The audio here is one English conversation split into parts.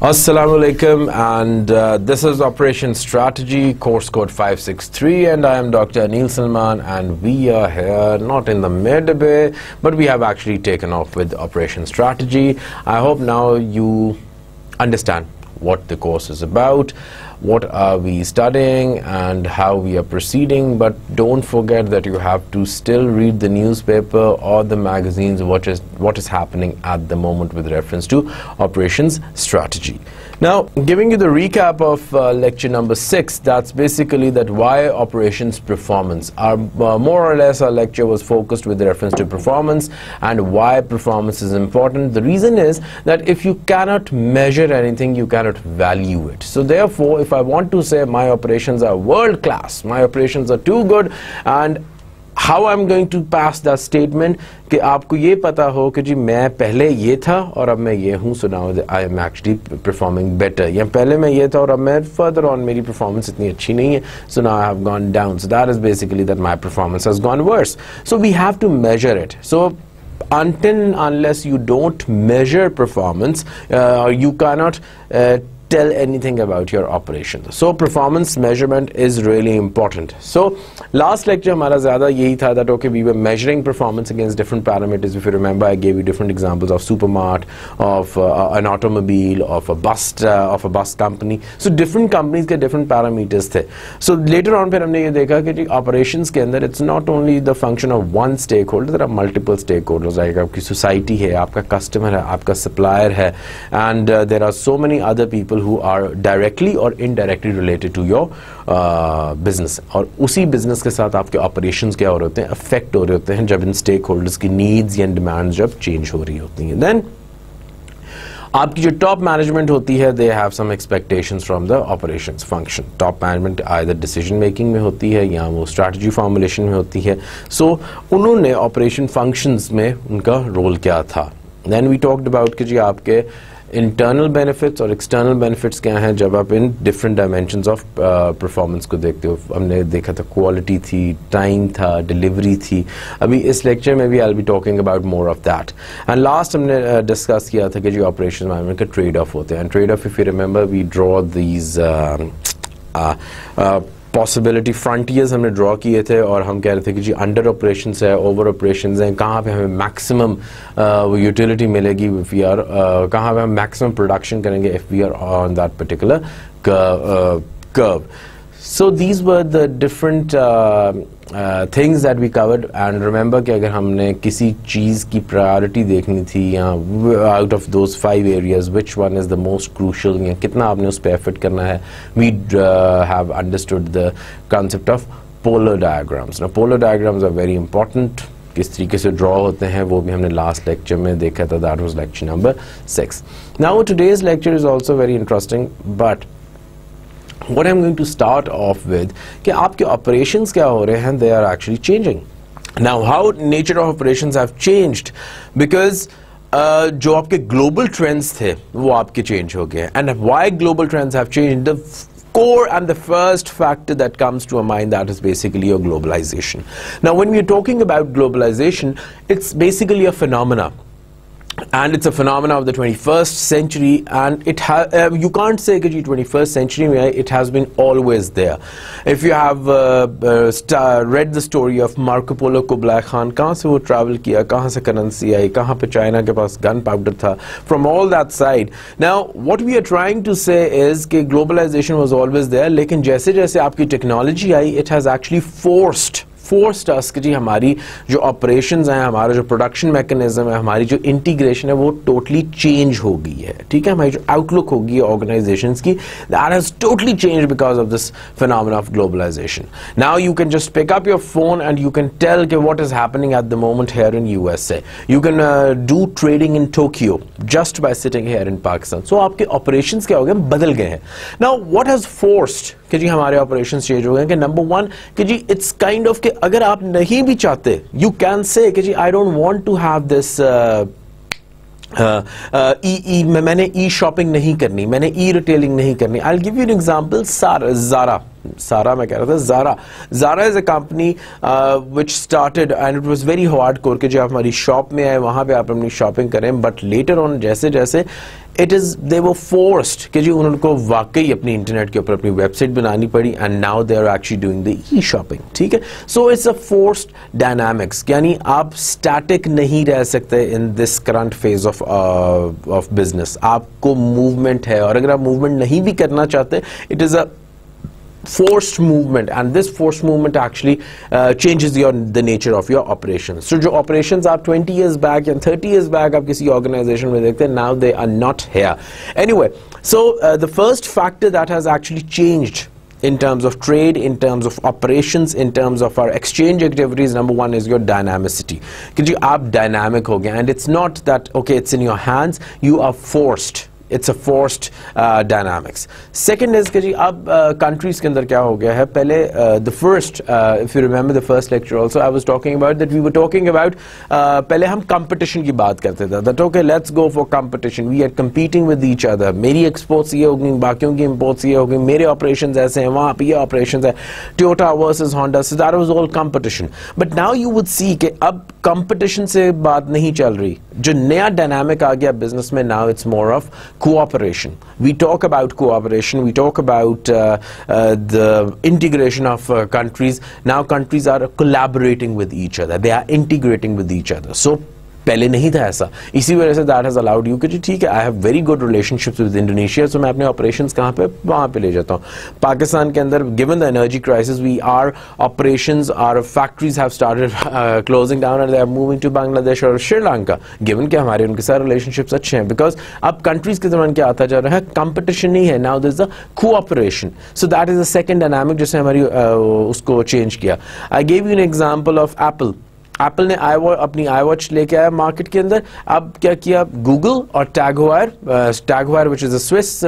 Assalamu alaikum, and this is Operation Strategy, course code 563, and I am Dr. Anil Salman, and we are here not in the mid-bay, but we have actually taken off with Operation Strategy. I hope now you understand what the course is about, what are we studying and how we are proceeding, but don't forget that you have to still read the newspaper or the magazines, what is happening at the moment with reference to Operations Strategy. Now, giving you the recap of lecture number 6, that's basically that why operations performance. More or less our lecture was focused with reference to performance and why performance is important. The reason is that if you cannot measure anything, you cannot value it. So therefore, if I want to say my operations are world class, my operations are too good, and how I'm going to pass that statement कि आपको ये पता हो कि जी मैं पहले ये था और अब मैं ये हूँ, so now I am actually performing better, या पहले मैं ये था और अब मैं further on मेरी performance इतनी अच्छी नहीं है, so now I have gone down. So that is basically that my performance has gone worse. So we have to measure it. So unless you don't measure performance, you cannot tell anything about your operations. So performance measurement is really important. So last lecture हमारा ज़्यादा यही था that okay, we were measuring performance against different parameters. If you remember, I gave you different examples of supermart, of an automobile, of a bus company. So different companies के different parameters थे. So later on फिर हमने ये देखा कि operations के अंदर it's not only the function of one stakeholder, there are multiple stakeholders. Like आपकी society है, आपका customer है, आपका supplier है, and there are so many other people who are directly or indirectly related to your business. और उसी business के साथ आपके operations क्या हो रहे होते हैं, affect हो रहे होते हैं जब इन stakeholders की needs या demands जब change हो रही होती हैं. Then आपकी जो top management होती है, they have some expectations from the operations function. Top management either decision making में होती है या वो strategy formulation में होती है. So उन्होंने operation functions में उनका role क्या था. Then we talked about कि जी आपके internal benefits और external benefits क्या हैं जब आप इन different dimensions of performance को देखते हो. हमने देखा था quality थी, time था, delivery थी. अभी इस lecture में भी I'll be talking about more of that. And last हमने discuss किया था कि जो operations management के trade off होते हैं. And trade off, if you remember, we draw these possibility frontiers हमने ड्रॉ किए थे और हम कह रहे थे कि जी अंडर ऑपरेशंस है, ओवर ऑपरेशंस हैं, कहाँ पे हमें मैक्सिमम यूटिलिटी मिलेगी इफ़ वी आर, कहाँ पे हम मैक्सिमम प्रोडक्शन करेंगे if we are on that particular curve. So these were the different things that we covered. And remember कि अगर हमने किसी चीज़ की priority देखनी थी या out of those 5 areas which one is the most crucial या कितना आपने उस पे effort करना है, we have understood the concept of polar diagrams. Now polar diagrams are very important. किस तरीके से draw होते हैं वो भी हमने last lecture में देखा था. That was lecture number 6. Now today's lecture is also very interesting, but what I'm going to start off with कि आपके operations क्या हो रहे हैं, they are actually changing. Now how nature of operations have changed because जो आपके global trends थे वो आपके change हो गए. And why global trends have changed, the core and the first factor that comes to our mind, that is basically your globalization. Now when we are talking about globalization, it's basically a phenomena. And it's a phenomena of the 21st century, and it you can't say that 21st century, it has been always there. If you have read the story of Marco Polo Kublai Khan, कहाँ से वो travel किया, कहाँ से currency आई, कहाँ पे China के पास gunpowder था, from all that side. Now what we are trying to say is कि globalization was always there, लेकिन जैसे जैसे आपकी technology I, it has actually forced us कि जी हमारी जो operations हैं, हमारा जो production mechanism है, हमारी जो integration है वो totally change हो गई है. ठीक है, हमारी जो outlook होगी organizations की, that has totally changed because of this phenomenon of globalization. Now you can just pick up your phone and you can tell कि what is happening at the moment here in USA. You can do trading in Tokyo just by sitting here in Pakistan. So आपके operations क्या हो गए, बदल गए हैं. Now what has forced कि जी हमारे operations change हो गए कि number one कि जी it's kind of कि अगर आप नहीं भी चाहते, you can say कि जी I don't want to have this मैंने e-shopping नहीं करनी, मैंने e-retailing नहीं करनी. I'll give you an example. Zara, सारा मैं कह रहा था, Zara is a company which started and it was very hardcore कि जो आप हमारी शॉप में आए वहाँ पे आप अपनी शॉपिंग करें, but later on जैसे जैसे they were forced कि जी उनको वाकई अपनी इंटरनेट के ऊपर अपनी वेबसाइट बनानी पड़ी, and now they are actually doing the e-shopping, ठीक है. So it's a forced dynamics, यानी आप static नहीं रह सकते in this current phase of business. आपको movement है, और अगर आप movement नहीं भी करना चाहते, it is a forced movement, and this forced movement actually changes the nature of your operations. So जो operations आप 20 years back and 30 years back आप किसी organization में देखते हैं, now they are not here. Anyway, so the first factor that has actually changed in terms of trade, in terms of operations, in terms of our exchange activities, number one is your dynamicity. कि जी आप dynamic हो गए, and it's not that okay it's in your hands, you are forced. It's a forced dynamics. Second is कि जी अब countries के अंदर क्या हो गया है, पहले the first if you remember the first lecture also I was talking about that we were talking about पहले हम competition की बात करते थे, that okay let's go for competition, we are competing with each other, मेरी exports ये होगी, बाकियों की imports ये होगी, मेरे operations ऐसे हैं, वहाँ पे ये operations है, Toyota versus Honda, so that was all competition. But now you would see कि अब competition से बात नहीं चल रही, जो नया dynamic आ गया business में, now it's more of cooperation. We talk about cooperation, we talk about the integration of countries. Now countries are collaborating with each other, they are integrating with each other. So पहले नहीं था ऐसा, इसी वजह से that has allowed you कि जी ठीक है I have very good relationships with Indonesia, so मैं अपने operations कहाँ पे, वहाँ पे ले जाता हूँ. पाकिस्तान के अंदर given the energy crisis, our operations, our factories have started closing down and they are moving to Bangladesh or Sri Lanka, given कि हमारे उनके साथ relationships अच्छे हैं, because अब countries के दरमियान क्या आता जा रहा है, competition नहीं है, now there is a cooperation. So that is the second dynamic जिसने हमारी उसको change किया. I gave you an example of Apple. Apple ने अपनी iWatch लेके आया मार्केट के अंदर, अब क्या किया गूगल और टैगवायर which is a Swiss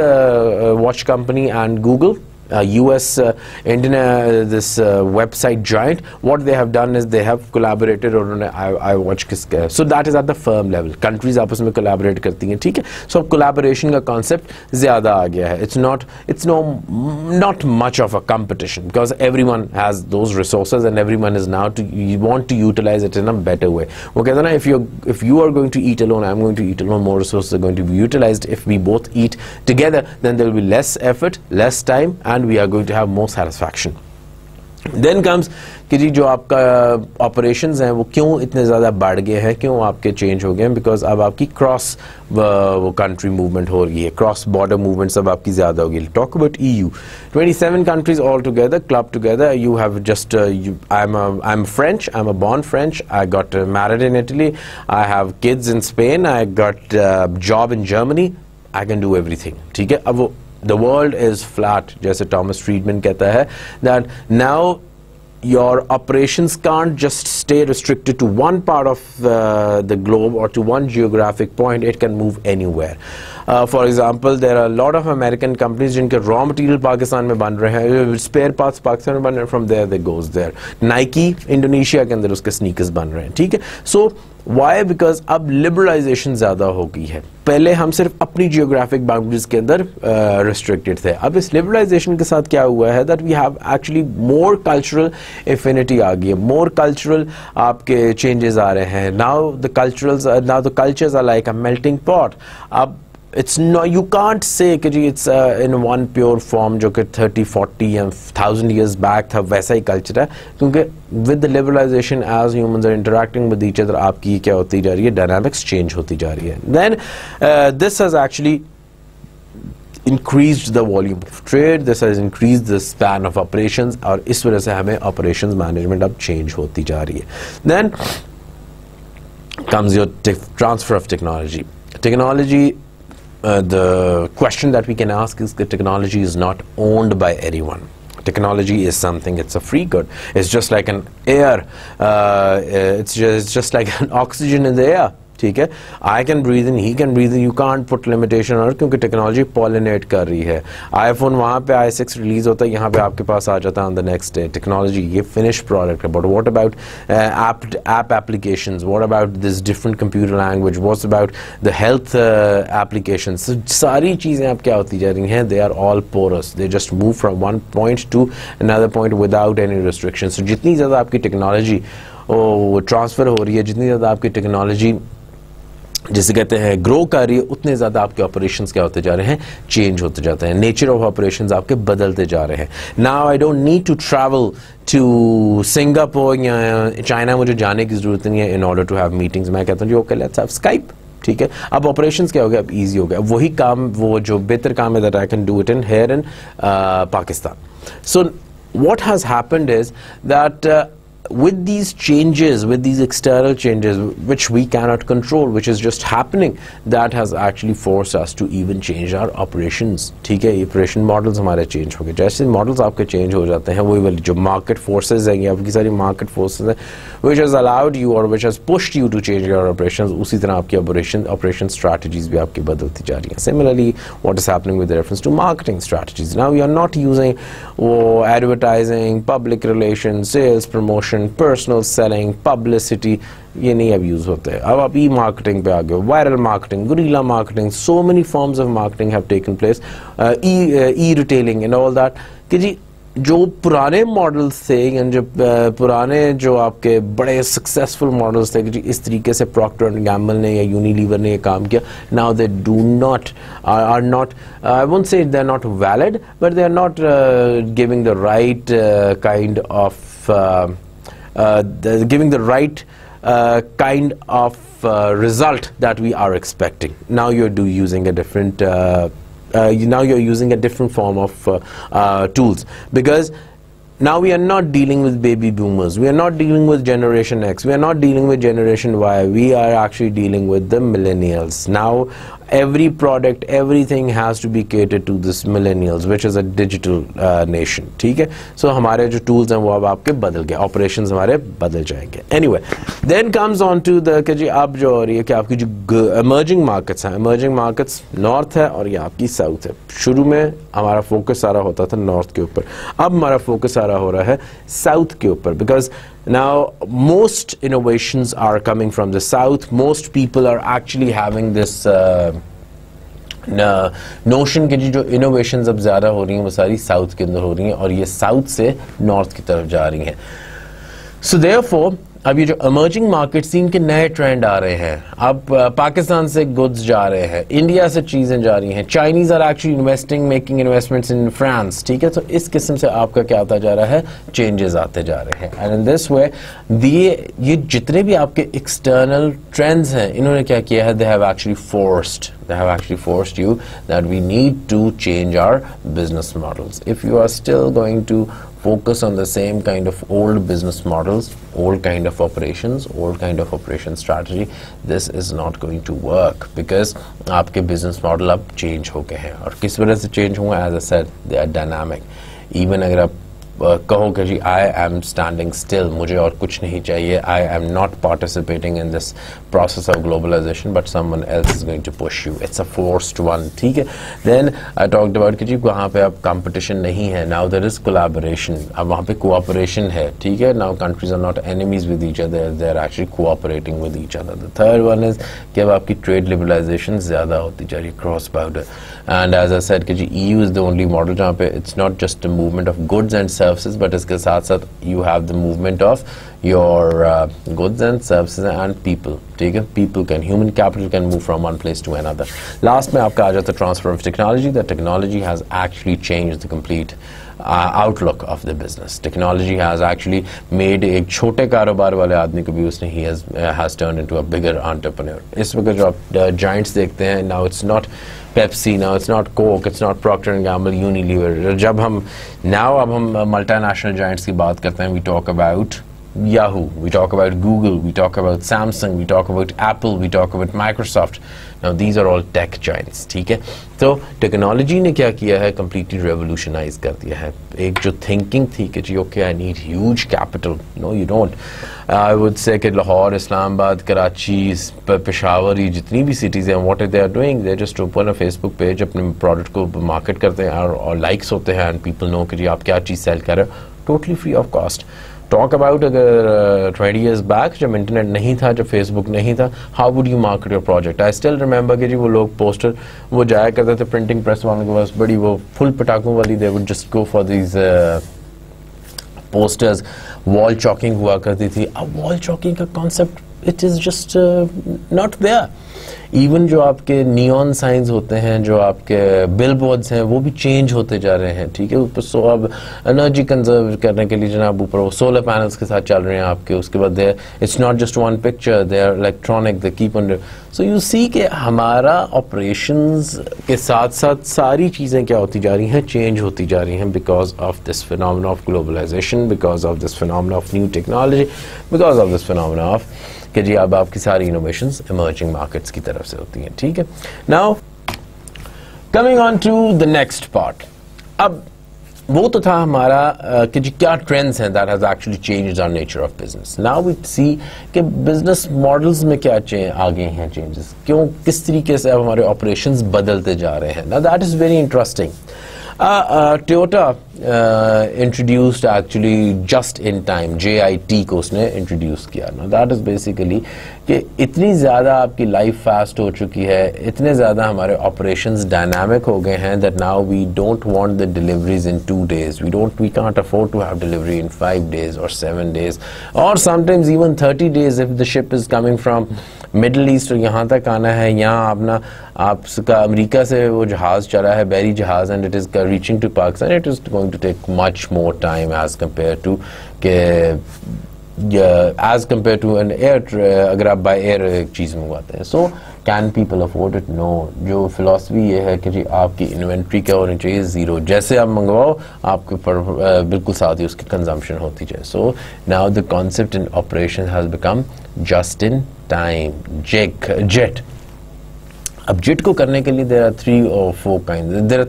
watch company and Google US Indian this website giant, what they have done is they have collaborated और उन्होंने iWatch किसका, so that is at the firm level, countries आपस में collaborate करती हैं, ठीक है. So collaboration का concept ज़्यादा आ गया है, it's not much of a competition because everyone has those resources and everyone is now you want to utilize it in a better way. वो कहते हैं ना, if you are going to eat alone, I'm going to eat alone, more resources are going to be utilized. If we both eat together, then there will be less effort, less time, and we are going to have more satisfaction. Then comes कि जी जो आपका operations हैं वो क्यों इतने ज़्यादा बढ़ गए हैं, क्यों आपके change हो गए हैं, because अब आपकी cross वो country movement हो रही है, cross border movements अब आपकी ज़्यादा होगी. Talk about EU, 27 countries all together, clubbed together. You have just I'm French, I'm a born French, I got married in Italy, I have kids in Spain, I got job in Germany, I can do everything, ठीक है. अब वो the world is flat, जैसे Thomas Friedman कहता है, that now your operations can't just stay restricted to one part of the globe or to one geographic point, it can move anywhere. For example, there are a lot of American companies जिनके raw material Pakistan में बन रहे हैं, spare parts Pakistan में बन रहे हैं, from there they goes there. Nike Indonesia के अंदर उसके sneakers बन रहे हैं, ठीक है. So why? Because अब liberalization ज़्यादा हो गई है. पहले हम सिर्फ अपनी geographic boundaries के अंदर restricted थे. अब इस liberalization के साथ क्या हुआ है, that we have actually more cultural affinity आ गई है, more cultural आपके changes आ रहे हैं. Now the cultures are like a melting pot. अब it's no, you can't say कि जी it's in one pure form जो कि 30, 40 and 1000 years back था, वैसा ही culture है, क्योंकि with the liberalization as humans are interacting with each other आपकी क्या होती जा रही है, dynamics change होती जा रही है. Then this has actually increased the volume of trade, this has increased the span of operations, और इस वजह से हमें operations management अब change होती जा रही है. Then comes your transfer of technology. The question that we can ask is that technology is not owned by anyone. Technology is something, it's a free good. It's just like an air, it's just like an oxygen in the air. ठीक है, I can breathe in, he can breathe in, you can't put limitation और, क्योंकि technology pollinate कर रही है। IPhone वहाँ पे i6 release होता है, यहाँ पे आपके पास आ जाता है on the next day. Technology ये फिनिश प्रोडक्ट है। But what about app applications, what about this different computer language, what's about the health applications, सारी चीज़ें अब क्या होती जा रही हैं, they are all porous, they just move from one point to another point without any restrictions. जितनी ज़्यादा आपकी टेक्नोलॉजी ट्रांसफ़र हो रही है, जितनी ज़्यादा आपकी टेक्नोलॉजी जिसे कहते हैं ग्रो कर रही है, उतने ज़्यादा आपके ऑपरेशंस क्या होते जा रहे हैं, चेंज होते जाते हैं। नेचर ऑफ ऑपरेशंस आपके बदलते जा रहे हैं। Now I don't need to travel to Singapore या चाइना, मुझे जाने की ज़रूरत नहीं है in order to have meetings. मैं कहता हूँ जी ओके, लेट्स हैव स्काइप, ठीक है। अब ऑपरेशंस क्या हो गया, अब ईजी हो गया। अब वही काम, वो जो बेहतर काम है, that I can do it in here in Pakistan. So what has happened is that with these changes, with these external changes which we cannot control, which is just happening, that has actually forced us to even change our operations, ठीक है। Operation models हमारे change हो गए। जैसे models आपके change हो जाते हैं, वही वाली जो मार्केट फोर्सेज हैं, आपकी सारी मार्केट फोर्सेज हैं, which has allowed you or which has pushed you to change your operations, उसी तरह आपकी ऑपरेशन स्ट्रैटेजीज भी आपकी बदलती जा रही हैं। Similarly, what is happening with reference to marketing strategies? Now we are not using advertising, public relations, sales promotion, personal selling, publicity, ये नहीं अब यूज होते हैं। अब आप ई मार्केटिंग पे आ गए, viral marketing, guerrilla marketing, so many forms of marketing have taken place, e retailing and all that, कि जी जो पुराने मॉडल्स थे या जो पुराने जो आपके बड़े सक्सेसफुल मॉडल्स थे कि जी इस तरीके से प्रॉक्टर एंड गैम्बल ने या यूनिलीवर ने ये काम किया, now they do not are not, I won't say they are not valid, but they are not giving the right kind of giving the right kind of result that we are expecting. Now you're using a different now you're using a different form of tools, because now we are not dealing with baby boomers, we are not dealing with generation X, we are not dealing with generation Y, we are actually dealing with the millennials. Now every product, everything has to be catered to this millennials, which is a digital nation, ठीक है। So हमारे जो tools हैं वो अब आपके बदल गए, operations हमारे बदल जाएंगे। Anyway, then comes on to the कि जी अब जो हो रही है कि आपकी जो emerging markets हैं, emerging markets north है और ये आपकी south है। शुरू में हमारा focus सारा होता था north के ऊपर, अब हमारा focus सारा हो रहा है south के ऊपर, because now most innovations are coming from the south. Most people are actually having this notion कि जो innovations अब ज़्यादा हो रही हैं वो सारी साउथ के अंदर हो रही हैं और ये साउथ से नॉर्थ की तरफ जा रही हैं। So therefore अब ये जो emerging markets इनके नए ट्रेंड आ रहे हैं। अब पाकिस्तान से गुड्स जा रहे हैं, इंडिया से चीज़ें जा रही हैं, Chinese are actually investing, making investments in France, ठीक है। तो इस किस्म से आपका क्या आता जा रहा है, चेंजेस आते जा रहे हैं। एंड इन दिस वे ये जितने भी आपके एक्सटर्नल ट्रेंड्स हैं, इन्होंने क्या किया है, they have actually forced you that we need to change our business models. If you are still going to focus on the same kind of old business models, old kind of operations, old kind of operation strategy, this is not going to work, because आपके business model अब change हो गए हैं। और किस वजह से change हुआ, as I said, they are dynamic. Even अगर आप कहो कि जी आई एम स्टैंडिंग स्टिल, मुझे और कुछ नहीं चाहिए, I am not participating in this process of globalisation, but someone else is going to push you, it's a forced one, ठीक है। देन आई टॉक्ड अबाउट कि जी वहाँ पे अब कंपटीशन नहीं है, नाउ देयर इज कोलैबोरेशन, अब वहाँ पे कोऑपरेशन है, ठीक है। Now countries are not enemies with each other, they are actually cooperating with each other. The third one is कि अब आपकी ट्रेड लिबरलाइजेशन ज़्यादा होती जा रही है cross border, and as I said कि जी EU is the only model जहाँ पे it's not just the movement of goods and services, but इसके साथ साथ you have the movement of your goods and services and people, ठीक है। People can, human capital can move from one place to another. Last में आपका आ जाता है transfer of technology. The technology has actually changed the complete outlook of the business. Technology has actually made एक छोटे कारोबार वाले आदमी को भी उसने has turned into a bigger entrepreneur. इस वक्त जो आप giants देखते हैं, now it's not Pepsi, now it's not Coke, it's not Procter and Gamble, Unilever. जब हम अब हम multinational giants की बात करते हैं, we talk about Yahoo, we talk about Google, we talk about Samsung, we talk about Apple, we talk about Microsoft. Now these are all tech giants, ठीक है? तो टेक्नोलॉजी ने क्या किया है, completely revolutionize कर दिया है. एक जो thinking थी कि जी okay, I need huge capital. No, you don't. I would say कि लाहौर, इस्लामाबाद, कराची, पेशावर, ये जितनी भी cities हैं, what they are doing, they just open a Facebook page, अपने product को market करते हैं और likes होते हैं, and people know कि जी आप क्या चीज़ sell कर रहे हो, totally free of cost. Talk about अगर 20 years back जब इंटरनेट नहीं था, जब फेसबुक नहीं था, how would you market your project? I still remember कि जी वो लोग पोस्टर वो जाया करते थे प्रिंटिंग प्रेस वालों के पास, बड़ी वो फुल पटाखों वाली, they would just go for these posters. Wall chalking हुआ करती थी. अब वॉल चॉकिंग का concept it is just not there. Even जो आपके नियॉन साइंस होते हैं, जो आपके बिलबोर्ड्स हैं, वो भी चेंज होते जा रहे हैं, ठीक है? ऊपर सो अब एनर्जी कंजर्व करने के लिए जनाब ऊपर वो सोलर पैनल्स के साथ चल रहे हैं आपके. उसके बाद they it's not just one picture, they are electronic, they keep on. So you see कि हमारा ऑपरेशंस के साथ साथ सारी चीज़ें क्या होती जा रही हैं, चेंज होती जा रही हैं, because of this phenomena of globalisation, because of this phenomena of new technology, because of this phenomena of कि जी अब आपकी सारी इनोवेशंस इमर्जिंग मार्केट्स की तरफ से होती हैं, ठीक है? Now coming on to the next part. अब वो तो था हमारा कि जी क्या ट्रेंड्स हैं, that has actually changed our nature of business. Now we see कि बिजनेस मॉडल्स में क्या आ गए हैं चेंजेस, क्यों किस तरीके से अब हमारे ऑपरेशंस बदलते जा रहे हैं. Now that is very interesting. Toyota introduced actually just in time, JIT को उसने introduce किया. Now that is basically कि इतनी ज़्यादा आपकी लाइफ फास्ट हो चुकी है, इतने ज़्यादा हमारे operations dynamic हो गए हैं that now we don't want the deliveries in 2 days. We can't afford to have delivery in 5 days or 7 days or sometimes even 30 days if the ship is coming from middle east और यहाँ तक आना है. यहाँ अपना आपका America से वो जहाज़ चला है, बैरी जहाज़, and it is reaching to Pakistan. It is going to take much more time as compare to an air. अगर आप बाय एयर एक चीज़ मंगवाते हैं, so can people afford it? No. जो फिलॉसफी ये है कि जी आपकी इन्वेंट्री क्या होनी चाहिए, ज़ीरो. जैसे आप मंगवाओ आपके ऊपर बिल्कुल साथ ही उसकी कंजम्पशन होती जाए. So now the concept in operation has become just in time. JIT. अब जेट को करने के लिए there are 3 or 4 kinds. There are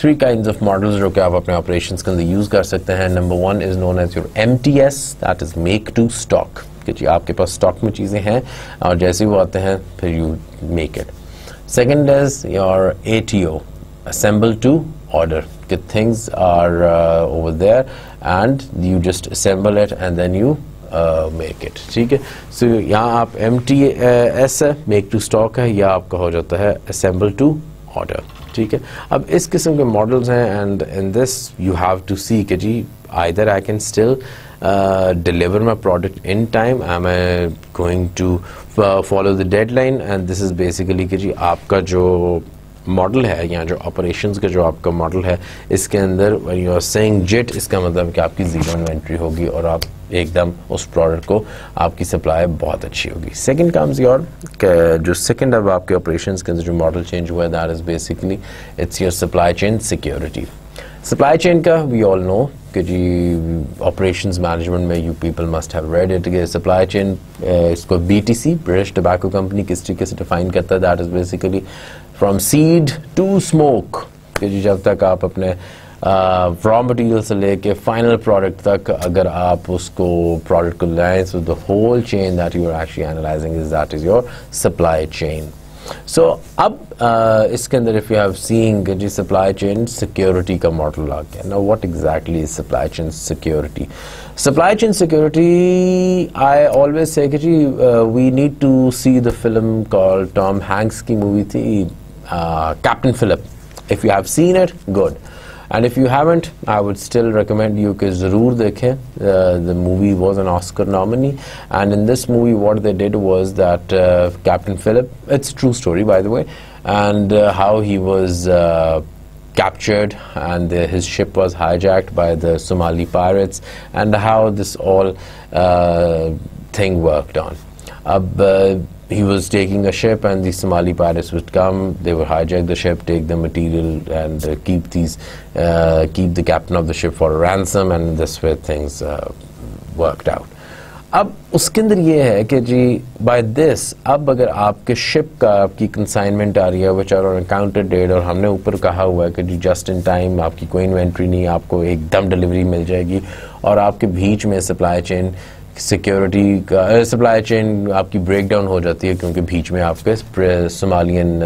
3 kinds of models जो कि आप अपने ऑपरेशंस के अंदर यूज कर सकते हैं. Number 1 is known as your MTS, that is make to stock. कि जी आपके पास स्टॉक में चीजें हैं और जैसे वो आते हैं फिर you make it. Second is your ATO, assemble to order. कि things are over there and you just assemble it and then you make it, ठीक है? सो यहाँ आप MTS है, मेक टू स्टॉक है, या आपका हो जाता है असेंबल टू ऑर्डर, ठीक है? अब इस किस्म के मॉडल्स हैं and in this you have to see कि जी either I can still deliver my product in time, am I going to follow the deadline, and this is basically कि जी आपका जो मॉडल है या जो ऑपरेशंस का जो आपका मॉडल है इसके अंदर यू आर सेइंग जेट, इसका मतलब कि आपकी जीरो इन्वेंट्री होगी और आप एकदम उस प्रोडक्ट को आपकी सप्लाई बहुत अच्छी होगी. सेकंड कम्स योर जो सेकंड अब आपके ऑपरेशंस के अंदर जो मॉडल चेंज हुआ है, that is basically it's your supply chain security. Supply chain का वी ऑल नो कि जी ऑपरेशंस मैनेजमेंट में you people must have read it. Supply chain इसको BTC, ब्रिटिश टोबैको कंपनी, किस तरीके से डिफाइन करता है, that is basically from seed to smoke. कि जी जब तक आप अपने रॉ मटेरियल से लेके फाइनल प्रोडक्ट तक अगर आप उसको प्रोडक्ट को लाएं, so the whole chain that you are actually analyzing is that is your supply chain. So अब इसके अंदर इफ यू हैव सीइंग जी सप्लाई चेन सिक्योरिटी का मॉडल आ गया. Now what exactly is supply chain security? Supply chain security I always say कि जी we need to see the film called Tom Hanks की मूवी थी captain Phillip. If you have seen it, good. And if you haven't, I would still recommend you कि ज़रूर देखें. The movie was an Oscar nominee, and in this movie what they did was that Captain Phillip, it's a true story by the way, and how he was captured and his ship was hijacked by the Somali pirates, and how this all thing worked on. He was taking a ship and the Somali pirates would come, they would hijack the ship, take the material and keep the captain of the ship for a ransom, and this way things worked out. अब उसके अंदर ये है कि जी by this, अब अगर आपके ship का आपकी कंसाइनमेंट आ रही है which are on counter date, और हमने ऊपर कहा हुआ है कि जी जस्ट इन टाइम आपकी कोई इन्वेंट्री नहीं, आपको एकदम डिलीवरी मिल जाएगी, और आपके बीच में सप्लाई चेन सिक्योरिटी का सप्लाई चेन आपकी ब्रेक डाउन हो जाती है क्योंकि बीच में आपके सोमालियन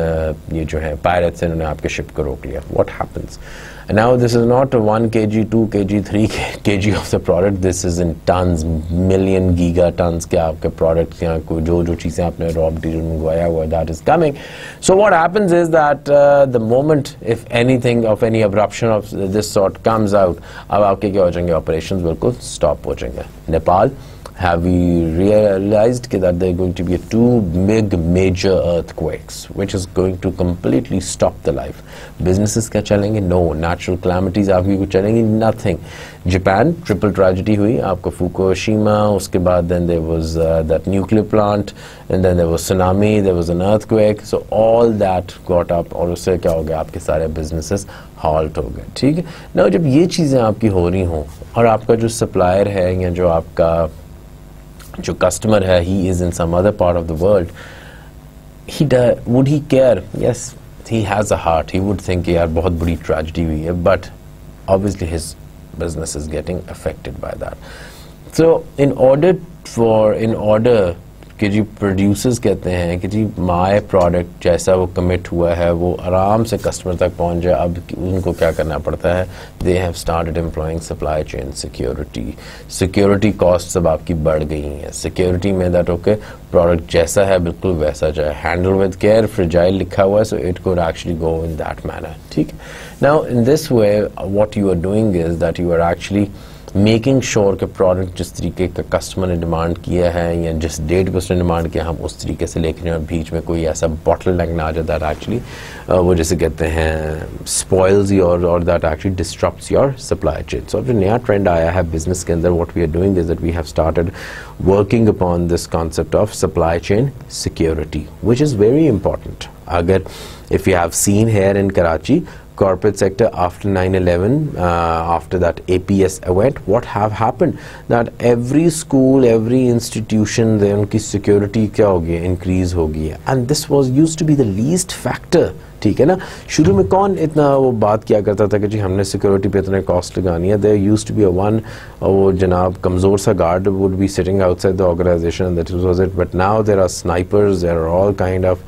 ये जो है पायरेट्स हैं, उन्होंने आपके शिप को रोक लिया. What happens? And now this is not 1 kg, 2 kg, 3 kg of the product. This is in tons, million gigatons के आपके products यहाँ को जो चीज़ें आपने raw material मंगवाया हुआ that is coming. So what happens is that the moment if anything of any abruption of this sort comes out, अब आपके क्या हो जाएंगे operations बिल्कुल stop हो जाएंगे. Nepal, have we realized that there are going to be 2 big major earthquakes which is going to completely stop the life. Businesses क्या चलेंगे? No. Natural calamities आपकी कुछ चलेंगी? Nothing. Japan, triple tragedy हुई आपको Fukushima, उसके बाद then there was that nuclear plant, and then there was tsunami, there was an earthquake, so all that got up, और उससे क्या हो गया? आपके सारे businesses halt हो गए. ठीक है. Now जब ये चीज़ें आपकी हो रही हों और आपका जो supplier है या जो आपका जो कस्टमर है, he is in some other part of the world, would he care? Yes, he has a heart. He would think यार बहुत बड़ी tragedy हुई है, but obviously his business is getting affected by that. So in order कि जी producers कहते हैं कि जी my product जैसा वो कमिट हुआ है वो आराम से कस्टमर तक पहुंच जाए, अब उनको क्या करना पड़ता है? They have started employing supply chain security cost अब आपकी बढ़ गई हैं. सिक्योरिटी में दैट ओके प्रोडक्ट जैसा है बिल्कुल वैसा जाए, हैंडल विद केयर, फ्रेजाइल लिखा हुआ है, so it could actually go in that manner. ठीक. Now in this way what you are doing is that you are actually making sure कि प्रोडक्ट जिस तरीके का कस्टमर ने डिमांड किया है या जिस डेट पर उसने डिमांड किया हम उस तरीके से लेके और बीच में कोई ऐसा बॉटल नेक ना आ जाता है एक्चुअली वो जैसे कहते हैं स्पॉइल्स योर और that actually disrupts your supply chain. So जो नया ट्रेंड आया है बिजनेस के अंदर, what we are doing is that we have started working upon this concept of supply chain security which is very important. अगर if you have seen here in Karachi corporate sector after 9/11, after that APS event, what have happened that every school, every institution, then उनकी security क्या होगी? Increase होगी. And this was used to be the least factor. ठीक है ना. शुरू में कौन इतना वो बात किया करता था कि जी हमने सिक्योरिटी पे इतने कॉस्ट लगानी है? There used to be a one वो जनाब कमज़ोर सा guard would be sitting outside the organization and that was it. But now there are snipers, there are all kind of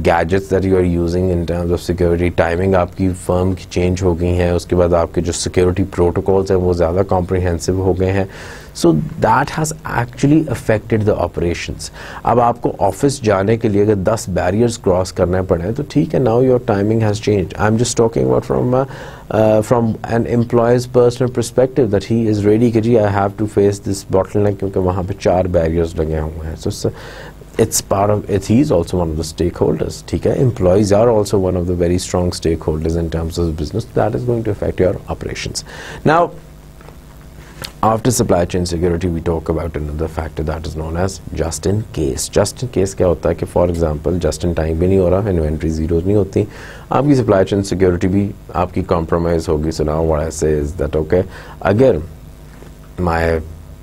gadgets that you are using in terms of security. Timing आपकी firm की change हो गई है, उसके बाद आपके जो security protocols हैं वो ज़्यादा कॉम्प्रिहेंसिव हो गए हैं. So that has actually affected the operations. अब आपको ऑफिस जाने के लिए अगर 10 बैरियर्स क्रॉस करने पड़े तो ठीक है, now your timing has changed. I'm just talking about from an employee's personal perspective that he is ready कि जी I have to face this bottleneck क्योंकि वहाँ पे 4 बैरियर्स लगे हुए हैं. So it's part of it. He is also one of the stakeholders. ठीक है, employees are also one of the very strong stakeholders in terms of the business. That is going to affect your operations. Now after supply chain security we talk about another factor that is known as just in case. Just in case क्या होता है कि for example just in time भी नहीं हो रहा, inventory zeros नहीं होती, आपकी supply chain security भी आपकी compromise होगी. So now what I say is that okay, अगर my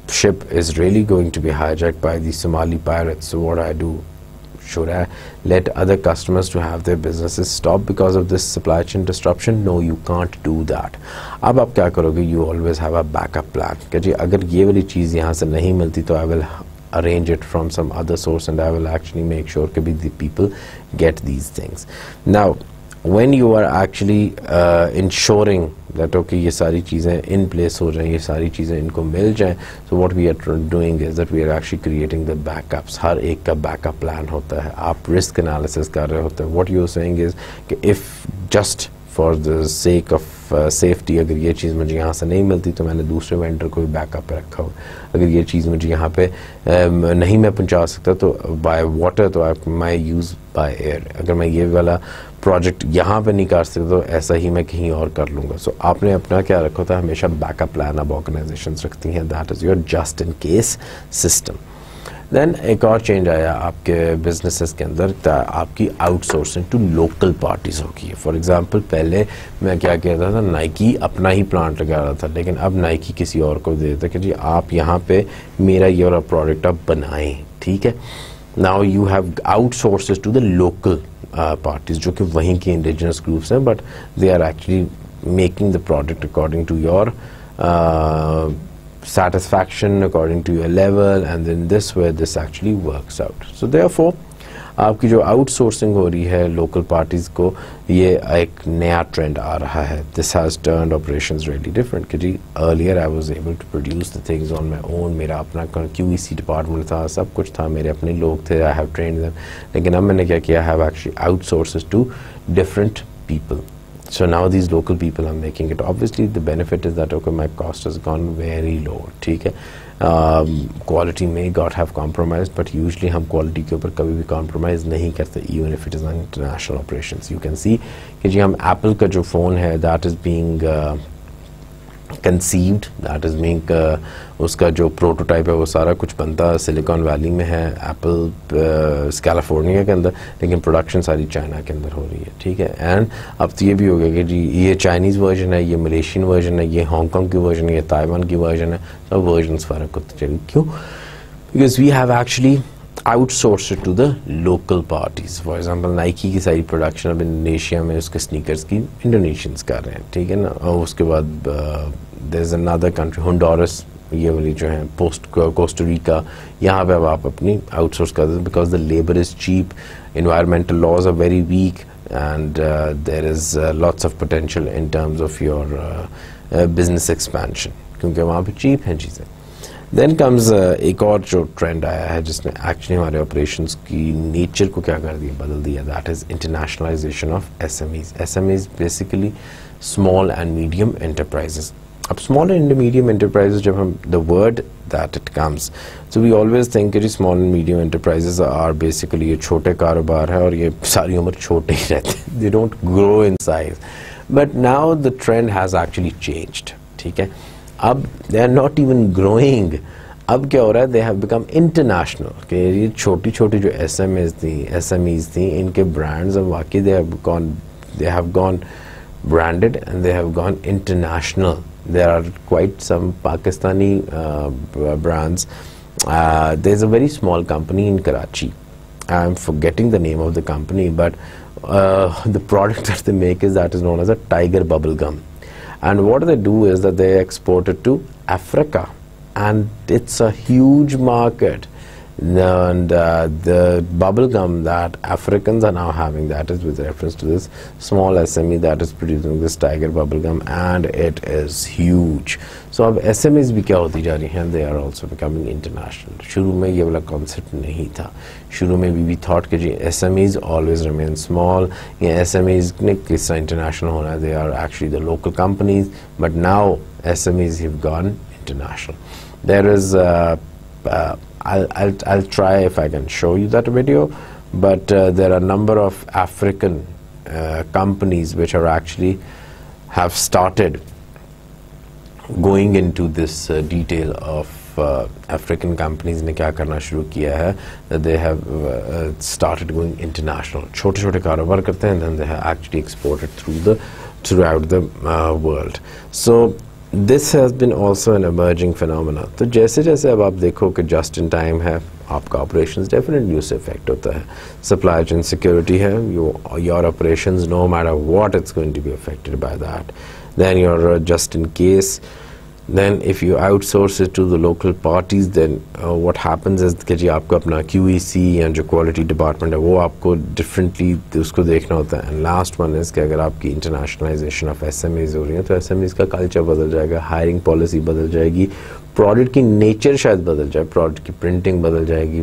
ship is really going to be hijacked by the Somali pirates, so what I do? Should I let other customers to have their businesses stop because of this supply chain disruption? No, you can't do that. अब आप क्या करोगे? You always have a backup plan. कि जी अगर ये वाली चीज़ यहाँ से नहीं मिलती तो I will arrange it from some other source and I will actually make sure कि the people get these things. Now when you are actually ensuring that okay ये सारी चीज़ें in place हो जाएं, ये सारी चीज़ें इनको मिल जाएं, so what we are doing is that we are actually creating the backups. हर एक का backup plan होता है, आप risk analysis कर रहे होते हैं. What you are saying is कि if just for the sake of safety अगर ये चीज़ मुझे यहाँ से नहीं मिलती तो मैंने दूसरे वेंडर को भी बैकअप पे रखा हो. अगर ये चीज़ मुझे यहाँ पे नहीं मैं पहुँचा सकता तो बाय वाटर तो आप माई यूज़ बाय एयर. अगर मैं ये वाला प्रोजेक्ट यहाँ पे नहीं कर सकता तो ऐसा ही मैं कहीं और कर लूँगा. सो आपने अपना क्या रखा था? हमेशा बैकअप प्लान अब ऑर्गेनाइजेशंस रखती हैं. That is your just in case system. Then एक और चेंज आया आपके बिजनेसेस के अंदर, आपकी आउटसोर्सिंग टू लोकल पार्टीज होगी। फॉर एग्जांपल पहले मैं क्या कहता था, नाइकी अपना ही प्लांट लगा रहा था, लेकिन अब नाइकी किसी और को दे देता कि जी आप यहाँ पे मेरा ये वाला प्रोडक्ट आप बनाएं, ठीक है। Now you have outsources to the local parties जो कि वहीं के इंडिजिनस ग्रुप्स हैं, but they are actually making the product according to your satisfaction, according to your level, and then this way this actually works out. So therefore आपकी जो outsourcing हो रही है लोकल पार्टीज को, ये एक नया ट्रेंड आ रहा है। This has turned operations really different कि जी earlier I was able to produce the things on my own, मेरा अपना QEC डिपार्टमेंट था, सब कुछ था, मेरे अपने लोग थे, आई हैव ट्रेन्ड देम। लेकिन अब मैंने क्या किया, I have actually outsources to different people. So now these local people are making it. Obviously the benefit is that okay, my cost has gone very low, ठीक है. Quality may got have compromised, but usually हम quality के ऊपर कभी भी compromise नहीं करते, even if it is an international operations. You can see कि जी हम Apple का जो phone है, that is being conceived, that is being उसका जो प्रोटोटाइप है वो सारा कुछ बनता सिलिकॉन वैली में है, एप्पल कैलिफोर्निया के अंदर, लेकिन प्रोडक्शन सारी चाइना के अंदर हो रही है, ठीक है. एंड अब तो ये भी हो गया कि जी ये चाइनीज़ वर्जन है, ये मलेशियन वर्जन है, ये हांगकॉन्ग की वर्जन है, ये ताइवान की वर्जन है, सब वर्जन्स फ़र्क होते चले. क्यों? Because we have actually outsource to the local parties. For example Nike की सारी प्रोडक्शन अब इंडोनेशिया में उसके स्नीकर्स की इंडोनेशियंस कर रहे हैं, ठीक है ना. और उसके बाद there is another country Honduras, ये वाली जो है कोस्टारिका, यहाँ पे अब आप अपनी आउटसोर्स कर देते because the labour is cheap, environmental laws are very weak, and there is lots of potential in terms of your business expansion, क्योंकि वहाँ पे cheap हैं चीज़ें. Then comes एक और जो ट्रेंड आया है जिसने एक्चुअली हमारे ऑपरेशंस की नेचर को क्या कर दिया, बदल दिया. That is internationalization of SMEs. SMEs basically small and medium enterprises. अब स्मॉल एंड मीडियम एंटरप्राइजेस जब हम the word that it comes, so we always think कि small and medium enterprises are basically ये छोटे कारोबार है और ये सारी उम्र छोटे ही रहते हैं, they don't grow in size. But now the trend has actually changed, ठीक है. अब they are not even growing. अब क्या हो रहा है, दे हैव बिकम इंटरनेशनल. कि ये छोटी छोटी जो SMEs थी इनके ब्रांड्स अब वाकई they have gone branded and they have gone international. There are quite some Pakistani brands. There's a very small company in Karachi. I'm forgetting the name of the company, but the product that they make is known as a tiger bubble gum. And what they do is that they export it to Africa, and it's a huge market. And the bubble gum that Africans are now having, that is with reference to this small SME that is producing this tiger bubble gum, and it is huge. So अब SMEs भी क्या होती जा रही हैं, they are also becoming international. शुरू में ये वाला concept नहीं था. शुरू में we thought कि जी SMEs always remain small, ये SMEs ने किस तरह international होना है, they are actually the local companies, but now SMEs have gone international. There is I'll try if I can show you that video, but there are a number of African companies which are actually have started going into this detail of African companies ने क्या करना शुरू किया है, that they have started going international. छोटे छोटे कारोबार करते हैं, then they have actually exported throughout the world. So this has been also an emerging phenomena. तो जैसे जैसे अब आप देखो कि just in time है, आपका operations definitely उससे affect होता है. Supply chain security है, your operations no matter what it's going to be affected by that. Then your just in case, then if you outsource it to the local parties, then what happens is कि जी आपको अपना QEC या जो quality department है वो आपको differently उसको देखना होता है. And last one is कि अगर आपकी internationalization of SMEs हो रही है तो SMEs का culture बदल जाएगा, hiring policy बदल जाएगी, प्रोडक्ट की नेचर शायद बदल जाए, प्रोडक्ट की प्रिंटिंग बदल जाएगी,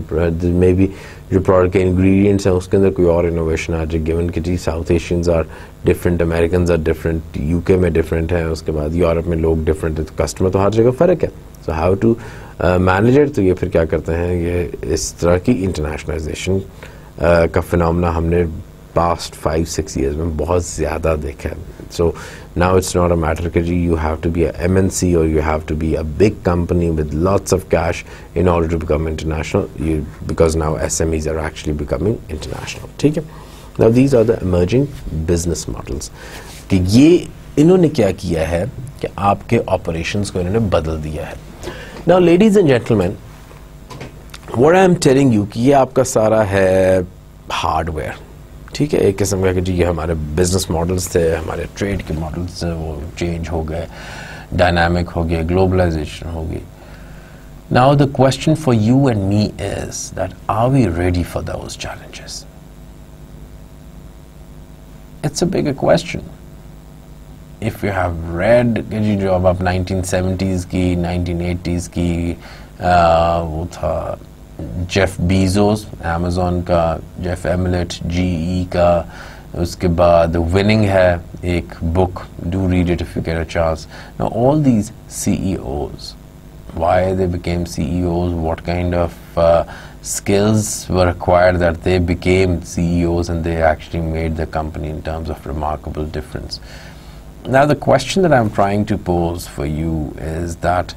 मे बी जो प्रोडक्ट के इंग्रेडिएंट्स हैं उसके अंदर कोई और इनोवेशन आ जाए. गिवन कि जी south Asians are different, American are different, UK में डिफरेंट है, उसके बाद यूरोप में लोग डिफरेंट है, तो कस्टमर तो हर जगह फ़र्क है. So how to manage it. तो ये फिर क्या करते हैं, ये इस तरह की इंटरनेशनलाइजेशन का फिनोमेना हमने पास्ट 5-6 years में बहुत ज़्यादा देखा है. So now it's not a matter that you have to be a MNC or you have to be a big company with lots of cash in order to become international, because now SMEs are actually becoming international. ठीक है? Now these are the emerging business models. कि ये इन्होंने क्या किया है कि आपके operations को इन्होंने बदल दिया है. Now ladies and gentlemen, what I am telling you कि ये आपका सारा है हार्डवेयर. ठीक है, एक किस्म का कि जी ये हमारे बिजनेस मॉडल्स थे, हमारे ट्रेड के मॉडल्स थे, वो चेंज हो गए, डायनामिक हो गया, ग्लोबलाइजेशन हो गई. Now the question for you and me is that are we ready for those challenges? It's a big question. If you have read जी जो अब आप 1970s की 1980s की वो था जेफ बीजोस अमेज़न का, जेफ एमलेट जीई का, उसके बाद विनिंग है एक book, do read it if you get a chance. Now all these CEOs, why they became CEOs, what kind of skills were required that they became CEOs and they actually made the company in terms of remarkable difference. Now the question that I'm trying to pose for you is that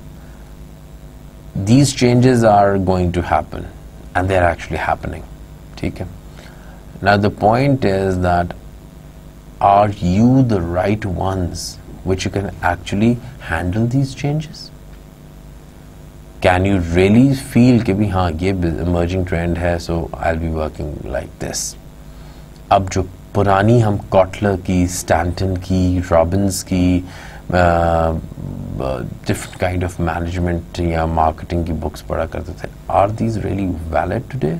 these changes are going to happen and they're actually happening. Okay? Now the point is that are you the right ones which you can actually handle these changes? Can you really feel कि भी हाँ ये emerging trend है, so I'll be working like this? अब जो पुरानी हम Kotler की, स्टैंटन की, रॉबिन्स की different kind of management या marketing की books पढ़ा करते थे, are these really valid today?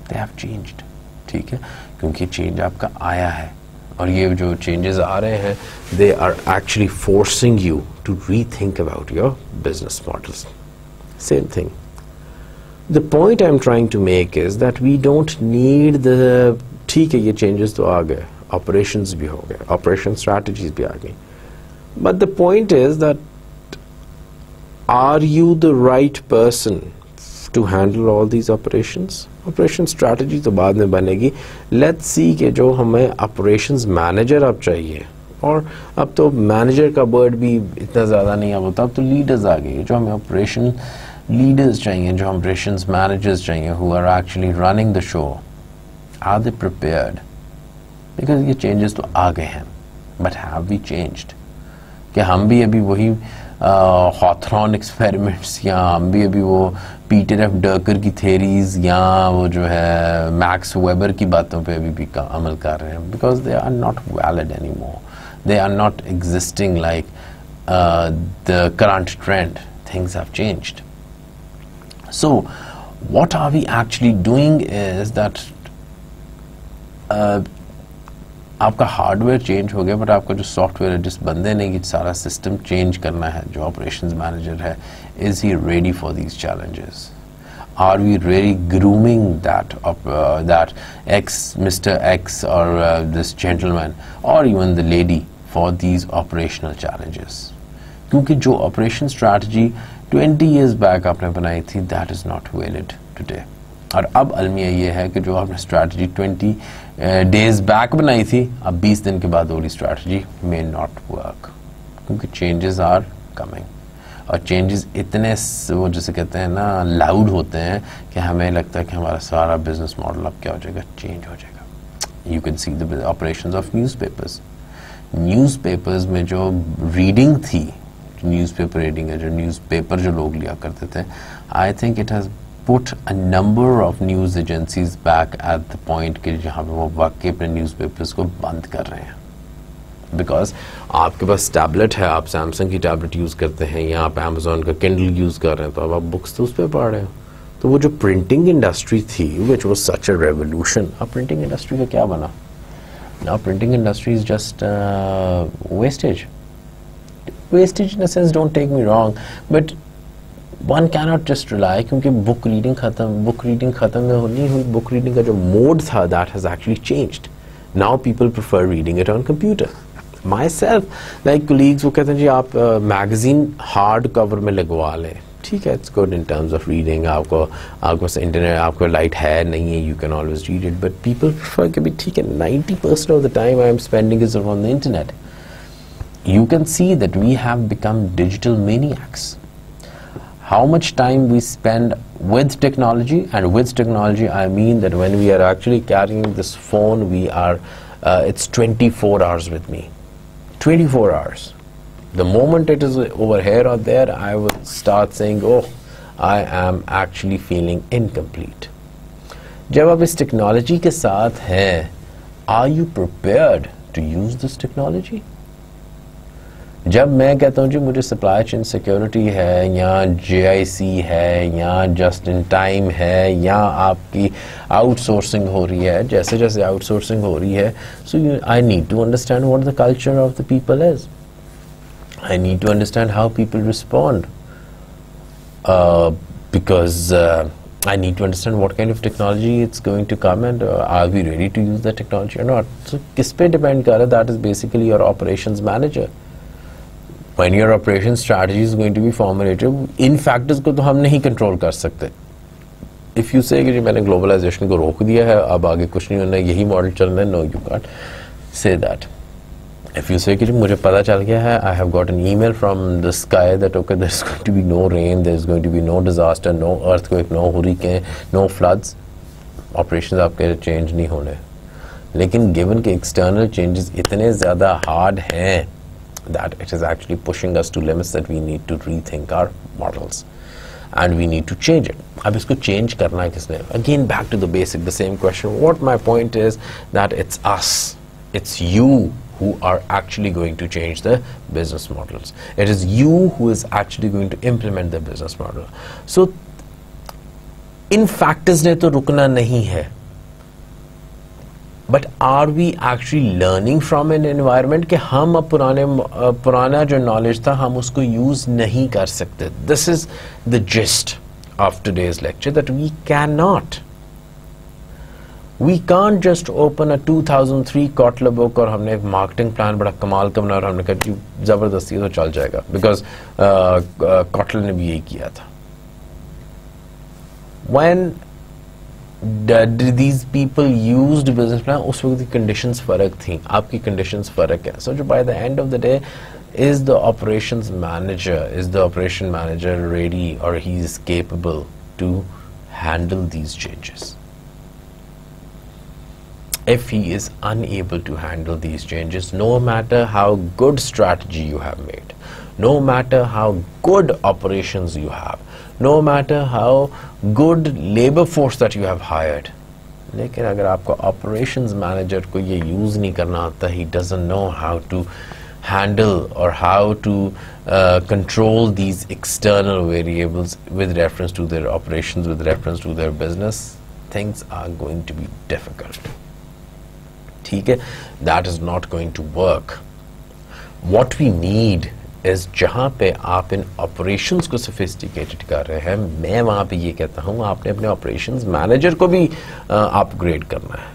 They have changed. ठीक है, क्योंकि change आपका आया है और ये जो changes आ रहे हैं, they are actually forcing you to rethink about your business models. Same thing. The point I'm trying to make is that we don't need the, ठीक है ये changes तो आ गए, operations भी हो गए, operation strategies भी आ गई. But the point is that are you the right person to handle all these operations? Operation strategy तो बाद में बनेगी. Let's see कि जो हमें operations manager अब चाहिए, और अब तो manager का word भी इतना ज़्यादा नहीं अब होता, अब तो leaders आ गए. जो हमें operation leaders चाहिए, जो operations managers चाहिए, who are actually running the show. Are they prepared? Because ये changes तो आ गए हैं, but have we changed? कि हम भी अभी वही हॉथरॉन एक्सपेरिमेंट्स या हम भी अभी वो पीटर एफ डर्कर की थेरीज या वो जो है मैक्स वेबर की बातों पे अभी भी अमल कर रहे हैं, because they are not valid any more, they are not existing like the current trend. Things have changed. So what are we actually doing is that आपका हार्डवेयर चेंज हो गया, बट आपका जो सॉफ्टवेयर है, जिस बंदे ने ये सारा सिस्टम चेंज करना है, जो ऑपरेशंस मैनेजर है, is he ready for these challenges? Are we really grooming that X Mister X और दिस जेंटलमैन और even the lady for these operational challenges? क्योंकि जो ऑपरेशन स्ट्रैटेजी 20 years बैक आपने बनाई थी, that is not valid today. और अब अलमिया ये है कि जो आपने स्ट्रैटेजी 20 days बैक बनाई थी, अब 20 दिन के बाद वाली स्ट्रैटेजी मे नॉट वर्क, क्योंकि चेंजेस आर कमिंग. और चेंजेस इतने वो जैसे कहते हैं ना लाउड होते हैं कि हमें लगता है कि हमारा सारा बिजनेस मॉडल अब क्या हो जाएगा, चेंज हो जाएगा. You can see the operations of newspapers. Newspapers में जो रीडिंग थी, न्यूज़पेपर रीडिंग है, जो न्यूज़पेपर जो लोग लिया करते थे, I think it has put a number of news agencies back at the point कि जहाँ पे वो वाकई अपने न्यूज़पेपर्स को बंद कर रहे हैं. बिकॉज आपके पास टैबलेट है, आप सैमसंग की टैबलेट यूज़ करते हैं या आप अमेज़ॉन का किंडल यूज़ कर रहे हैं, तो अब आप बुक्स तो उस पर पढ़ रहे हो. तो वो जो प्रिंटिंग इंडस्ट्री थी, which was such a revolution, अब प्रिंटिंग इंडस्ट्री का क्या बना? Now printing industry is just wastage. Wastage in a sense, don't take me wrong, but one cannot just rely, क्योंकि बुक रीडिंग खत्म नहीं हुई. बुक रीडिंग का जो मोड था, that has actually changed. Now people prefer reading it on computer. Myself like colleagues वो कहते हैं जी आप मैगजीन हार्ड कवर में लगवा लें, ठीक है, it's good in terms of reading. आपको इंटरनेट, आपको लाइट है नहीं है, you can always read it, but people prefer कि भी ठीक है 90% of the time I am spending is on the internet. You can see that we have become digital maniacs. How much time we spend with technology, and with technology I mean that when we are actually carrying this phone, we are it's 24 hours with me. 24 hours. The moment it is over here or there, I will start saying, oh, I am actually feeling incomplete. जब आप इस technology के साथ हैं, are you prepared to use this technology? जब मैं कहता हूँ जी मुझे सप्लाई चेन सिक्योरिटी है, या JIC है, या जस्ट इन टाइम है, या आपकी आउटसोर्सिंग हो रही है, जैसे जैसे आउटसोर्सिंग हो रही है, so I need to understand what the culture of the people is. I need to understand how people respond, because I need to understand what kind of technology it's going to come, and are we ready to use the technology or not. So किस पे depend कर रहा है? That is basically your operations manager. When your operation strategy is going to be formulated, in factors को तो हम नहीं control कर सकते. If you say कि जी मैंने globalization को रोक दिया है, अब आगे कुछ नहीं होना है, यही मॉडल चलना है, no, you can't say that. If you say कि जी मुझे पता चल गया है, I have got an email from the sky that okay, there's going to be no rain, there's going to be no disaster, no earthquake, no hurricane, no floods, operations आपके change नहीं होने. लेकिन given कि external changes इतने ज़्यादा hard हैं, that it is actually pushing us to limits that we need to rethink our models and we need to change it. अब इसको change करना है किसने? Again back to the basic, the same question. What my point is that it's us, it's you who are actually going to change the business models. It is you who is actually going to implement the business model. So in factors ने तो रुकना नहीं है. But are we actually learning from an environment कि हम अब पुराना जो knowledge था हम उसको use नहीं कर सकते? This is the gist of today's lecture, that we cannot. We can't just open a 2003 Kotler book और हमने एक marketing plan बड़ा कमाल का बना और हमने कहा कि ज़बरदस्ती तो चल जाएगा, because Kotler ने भी यही किया था. When these people used business plan, उस वक्त की conditions फ़र्क थी, आपकी conditions फ़र्क है. So by the end of the day, is the operations manager ready, or he is capable to handle these changes? If he is unable to handle these changes, no matter how good strategy you have made, no matter how good operations you have, no matter how good labor force that you have hired, लेकिन अगर आपका operations manager को ये use नहीं करना आता, he doesn't know how to handle or how to control these external variables with reference to their operations, with reference to their business, things are going to be difficult. ठीक है, that is not going to work. What we need is जहाँ पे आप इन operations को sophisticated कर रहे हैं, मैं वहाँ पे ये कहता हूँ आपने अपने operations manager को भी upgrade करना है.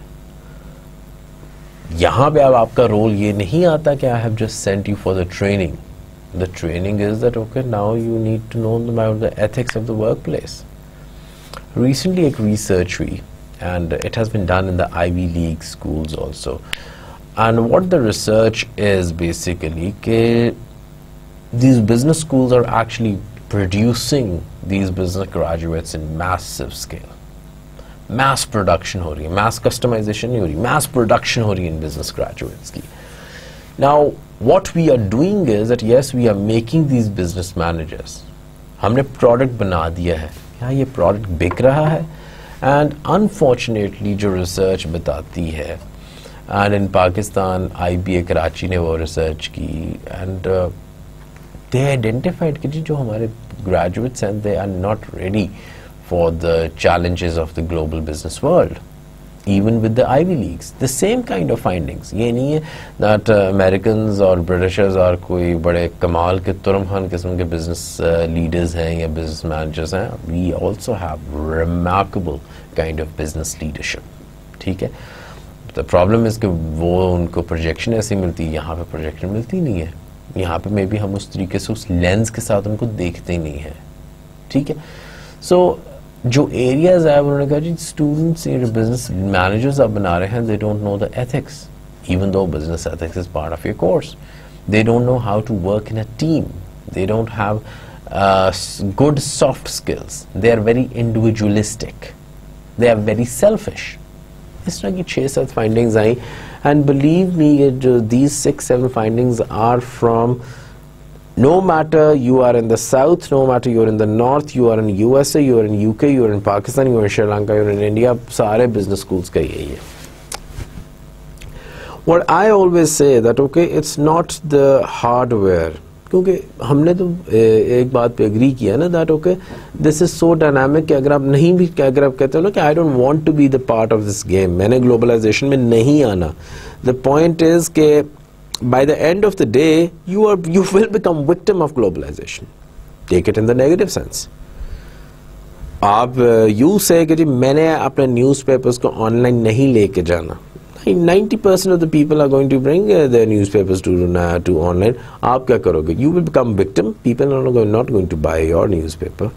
यहाँ पे अब आपका role ये नहीं आता कि I have just sent you for the training. The training is that okay, now you need to know about the ethics of the workplace. Recently एक research हुई, and it has been done in the Ivy League schools also. And what the research is basically that these business schools are actually producing these business graduates in massive scale. Mass production हो रही है, mass customization नहीं हो रही, mass production हो रही है in business graduates की. Now what we are doing is that yes, we are making these business managers. हमने product बना दिया है, क्या ये product बिक रहा है? And unfortunately जो research बताती है, and in Pakistan IBA Karachi ने वो research की, and they identified कि जो हमारे graduates हैं, they are not ready for the challenges of the global business world, even with the Ivy Leagues. The same kind of findings. ये नहीं है that Americans or Britishers are कोई बड़े कमाल के तुरमखान किस्म के business leaders हैं या business managers हैं. We also have remarkable kind of business leadership. ठीक है. The problem is कि वो उनको projection ऐसी मिलती है, यहाँ पे projection मिलती नहीं है. यहाँ पे maybe हम उस तरीके से उस lens के साथ उनको देखते ही नहीं हैं. ठीक है. So जो एरियाज है उन्होंने कहा जी स्टूडेंट्स ये जो बिजनेस मैनेजर्स आप बना रहे हैं, they don't know the ethics, even though business ethics is part of your course. They don't know how to work in a team. They don't have good soft skills. They are very individualistic. They are very selfish. इस तरह की 6-7 findings I, and believe me, these 6-7 findings are from, no matter you are in the south, no matter you are in the north, you are in USA, you are in UK, you are in Pakistan, you are in Sri Lanka, you are in India, सारे business schools का यही है. What I always say that okay, it's not the hardware, क्योंकि हमने तो एक बात पे agree किया ना that okay, this is so dynamic कि अगर आप नहीं भी, अगर आप कहते हो ना कि I don't want to be the part of this game, मैंने globalization में नहीं आना. The point is कि by the end of the day, you will become victim of globalization. Take it in the negative sense. आप you say कि जी मैंने अपने newspapers को online नहीं लेके जाना. 90% of the people are going to bring their newspapers to online. आप क्या करोगे? You will become victim. People are not going to buy your newspaper.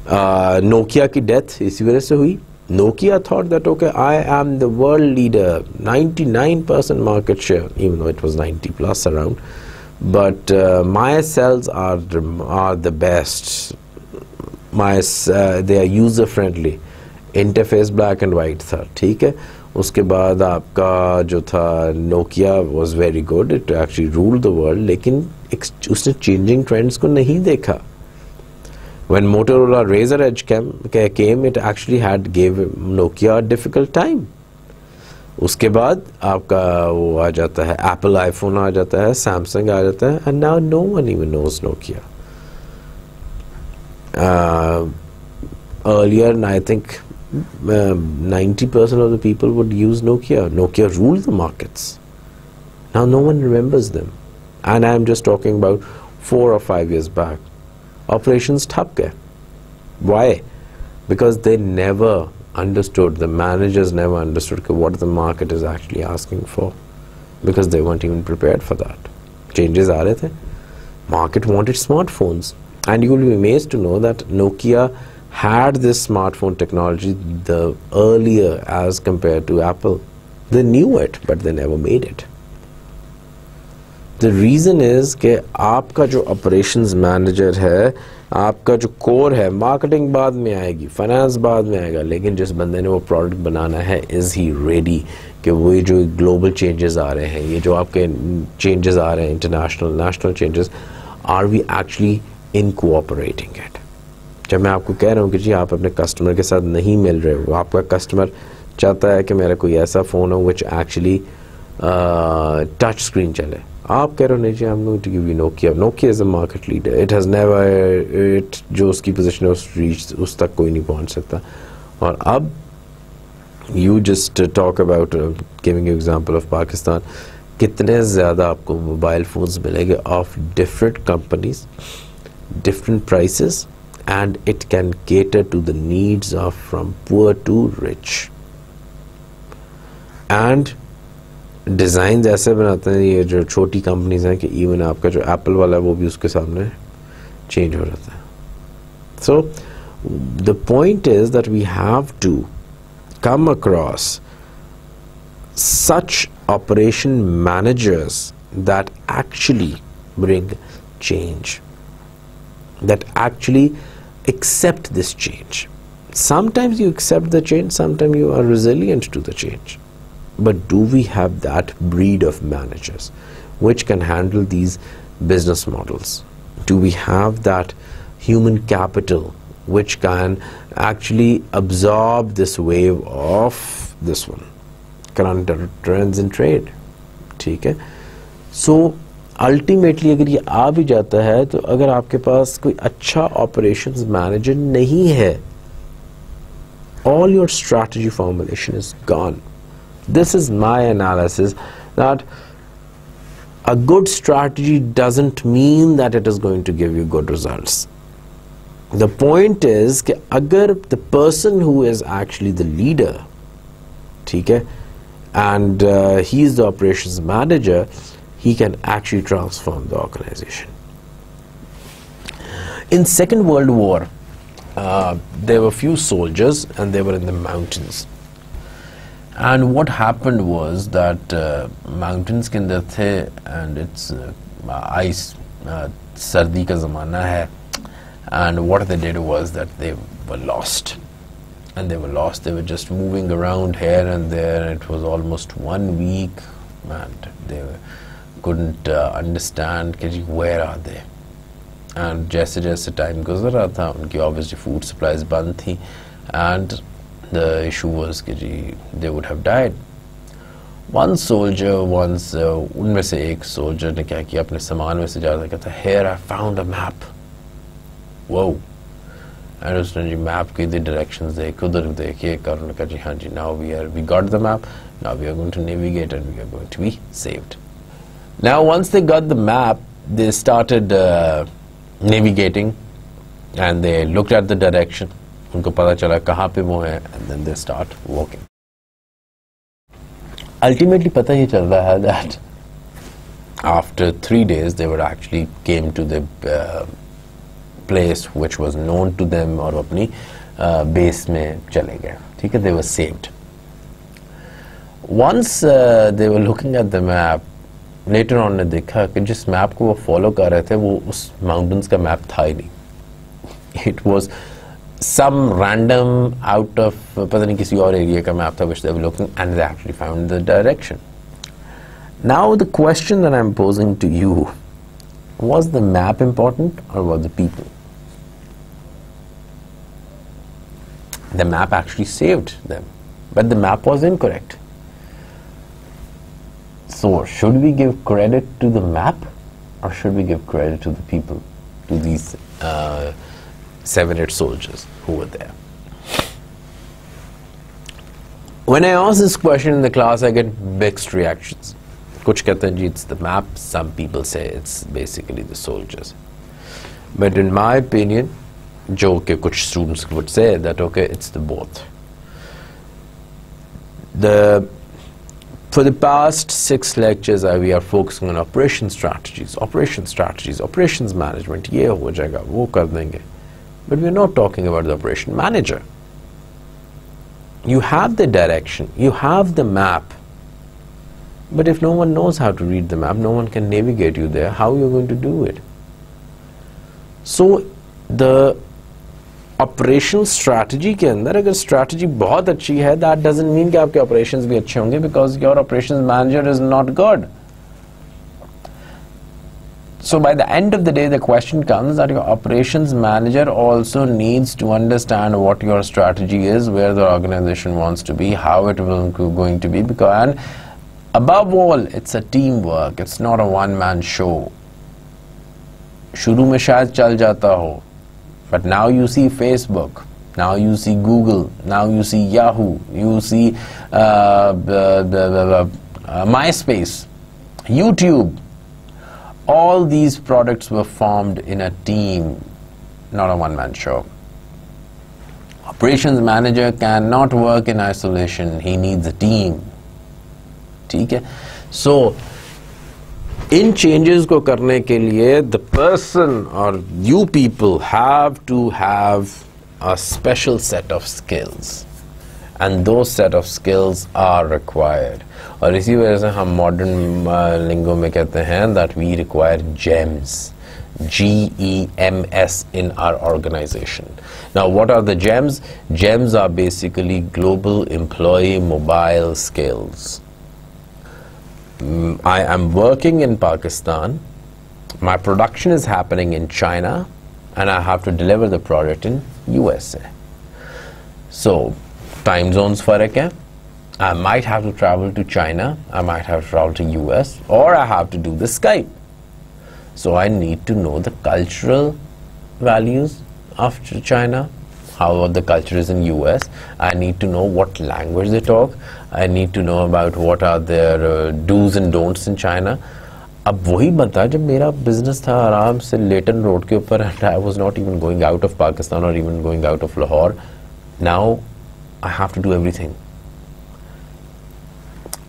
Nokia की death इसी वजह से हुई. Nokia thought that okay, I am the world leader, 99% market share, even though it was 90 plus around, but my cells are the best. They are user friendly. Interface black and white था, ठीक है. उसके बाद आपका जो था Nokia was very good, it actually ruled the world, लेकिन उसने changing trends को नहीं देखा. When Motorola Razr Edge came, it actually gave Nokia a difficult time. उसके बाद आपका वो आ जाता है Apple iPhone आ जाता है, Samsung आ जाता है, and now no one even knows Nokia. Earlier, I think 90% of the people would use Nokia. Nokia ruled the markets. Now no one remembers them. And I am just talking about 4 or 5 years back. Operations ठप गए. Why? Because they never understood, the managers never understood what the market is actually asking for, because they weren't even prepared for that. Changes आ रहे थे. Market wanted smartphones, and you will be amazed to know that Nokia had this smartphone technology the earlier as compared to Apple. They knew it, but they never made it. The reason is कि आपका जो operations manager है, आपका जो core है, marketing बाद में आएगी, finance बाद में आएगा, लेकिन जिस बंदे ने वो product बनाना है, is he ready कि वो जो global changes आ रहे हैं, ये जो आपके changes आ रहे हैं, international, national changes, are we actually incorporating it? जब मैं आपको कह रहा हूँ कि जी आप अपने customer के साथ नहीं मिल रहे हो, आपका customer चाहता है कि मेरा कोई ऐसा फ़ोन हो which actually touch screen चले, आप कह रहे हो नहीं जी I'm going to give you Nokia. Nokia is a market leader. It has never, जो उसकी position है उस तक कोई नहीं पहुंच सकता. और अब you just talk about giving you example of Pakistan, कितने ज़्यादा आपको मोबाइल फोन्स मिलेंगे of different companies, different prices, and it can cater to the needs of from poor to rich. And design ऐसे बनाते हैं ये जो छोटी कंपनीज हैं कि इवन आपका जो एप्पल वाला है वो भी उसके सामने चेंज हो जाता है. So the point is that we have to come across such operation managers that actually bring change, that actually accept this change. Sometimes you accept the change, sometimes you are resilient to the change. But do we have that breed of managers which can handle these business models? Do we have that human capital which can actually absorb this wave of this one, current trends in trade? ठीक है. So ultimately अगर ये आ भी जाता है तो अगर आपके पास कोई अच्छा operations manager नहीं है, all your strategy formulation is gone. This is my analysis, that a good strategy doesn't mean that it is going to give you good results. The point is कि अगर the person who is actually the leader, ठीक है, and he is the operations manager, he can actually transform the organization. In Second World War, there were few soldiers and they were in the mountains. And what happened was that mountains ke andar the, and it's ice, sardi ka zamana hai, and what they did was that they were lost. And they were lost. They were just moving around here and there. It was almost 1 week, and they couldn't understand where are they. And जैसे time गुजर रहा था, उनकी obviously food supplies बंद थी, and the issue was कि they would have died. One soldier once, उनमें से एक soldier ने क्या किया, अपने सामान में से जाता कहता, here I found a map. Whoa. And उसने जी map की the directions देखे, उधर देखिए, और उन्होंने कहा जी हाँ जी, now we got the map, now we are going to navigate and we are going to be saved. Now once they got the map, they started navigating, and they looked at the direction. उनको पता चला कहाँ पे वो है, and then they start walking. Ultimately पता ये चल रहा है that after 3 days they were actually came to the place which was known to them, और अपनी base में चले गए. ठीक है, they were saved. Once they were looking at the map, later on ने देखा कि जिस मैप को वो फॉलो कर रहे थे वो उस माउंटेन्स का मैप था ही नहीं. It was some random out of पता नहीं किसी और एरिया का मैप था which they were looking, and they actually found the direction. Now the question that I'm posing to you, was the map important or was the people? The map actually saved them, but the map was incorrect. So should we give credit to the map or should we give credit to the people, to these 7-8 soldiers who were there? When I ask this question in the class, I get mixed reactions. Kuch kehte hain ji it's the map, some people say it's basically the soldiers. But in my opinion, jo ke kuch students would say that okay, it's the both. For the past 6 lectures, we are focusing on operation strategies, operations management. Ye ho jayega, wo kar denge. But we are not talking about the operation manager. You have the direction, you have the map, but if no one knows how to read the map, no one can navigate you there, how are you going to do it? So the operational strategy के अंदर अगर strategy बहुत अच्छी है, that doesn't mean कि आपके operations भी अच्छे होंगे, because your operations manager is not good. So by the end of the day, the question comes that your operations manager also needs to understand what your strategy is, where the organization wants to be, how it will going to be, because and above all, it's a teamwork. It's not a one-man show. शुरू में शायद चल जाता हो, but now you see Facebook, now you see Google, now you see Yahoo, you see MySpace, YouTube. All these products were formed in a team, not a one-man show. Operations manager cannot work in isolation. He needs a team. ठीक है? So, in changes को करने के लिए, the person or you people have to have a special set of skills, and those set of skills are required. और इसी वजह से हम modern lingo में कहते हैं that we require GEMS, GEMS in our organization. Now what are the GEMS? GEMS are basically global employee mobile skills. I am working in Pakistan, my production is happening in China, and I have to deliver the product in USA. So time zones फर्क है. I might have to travel to China, I might have to travel to US, or I have to do the Skype. So I need to know the cultural values of China, how the culture is in US. I need to know what language they talk. I need to know about what are their do's and don'ts in China. अब वही बनता जब मेरा business था आराम से लेटन road के ऊपर, and I was not even going out of Pakistan or even going out of Lahore. Now I have to do everything.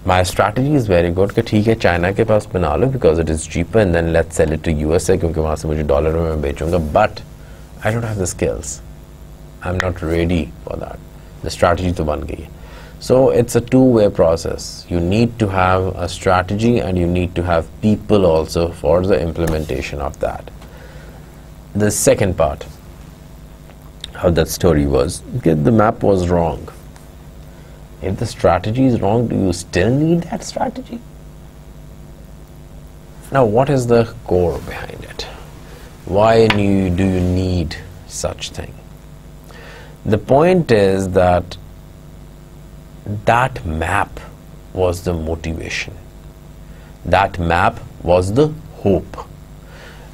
My strategy is very good कि ठीक है चाइना के पास बना लो because it is cheaper, and then let's sell it to USA क्योंकि वहाँ से मुझे dollar में मैं बेचूंगा. But I don't have the skills, I'm not ready for that. The strategy to ban gayi hai. So it's a two-way process. You need to have a strategy and you need to have people also for the implementation of that. The second part of that story was, okay, the map was wrong. If the strategy is wrong, do you still need that strategy? Now, what is the core behind it? Why do you need such thing? The point is that that map was the motivation. That map was the hope.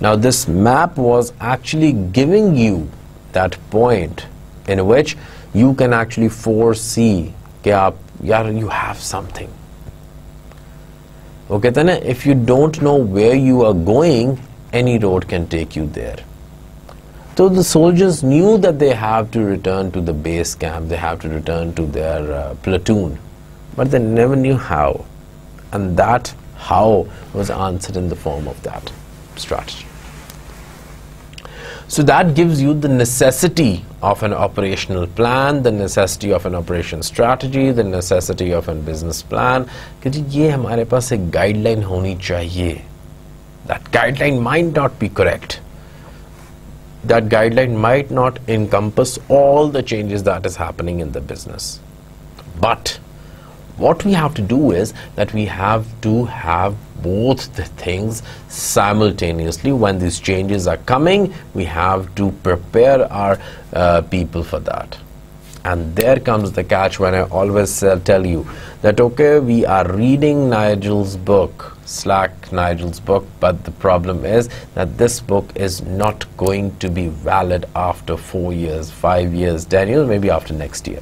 Now, this map was actually giving you that point in which you can actually foresee that you have something. Okay, then if you don't know where you are going, any road can take you there. So the soldiers knew that they have to return to the base camp, they have to return to their platoon, but they never knew how. And that how was answered in the form of that strategy. So that gives you the necessity of an operational plan, the necessity of an operation strategy, the necessity of a business plan. कि जी ये हमारे पास एक guideline होनी चाहिए. That guideline might not be correct. That guideline might not encompass all the changes that is happening in the business. But what we have to do is that we have to have both the things simultaneously. When these changes are coming, we have to prepare our people for that. And there comes the catch when I always tell you that, okay, we are reading Nigel's book, Nigel's book, but the problem is that this book is not going to be valid after 4 years, 5 years, 10 years, maybe after next year.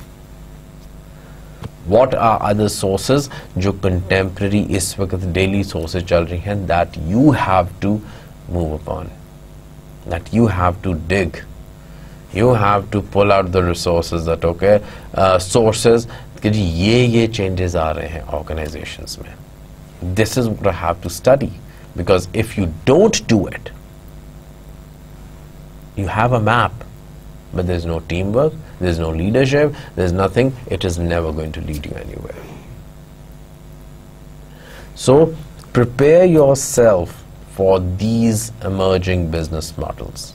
What are other sources जो contemporary इस वक्त daily sources चल रही हैं that you have to move upon, that you have to dig, you have to pull out the resources that, okay, sources कि जी ये changes आ रहे हैं organizations में. This is what I have to study, because if you don't do it, you have a map, but there's no teamwork, there's no leadership, there's nothing, it is never going to lead you anywhere. So prepare yourself for these emerging business models.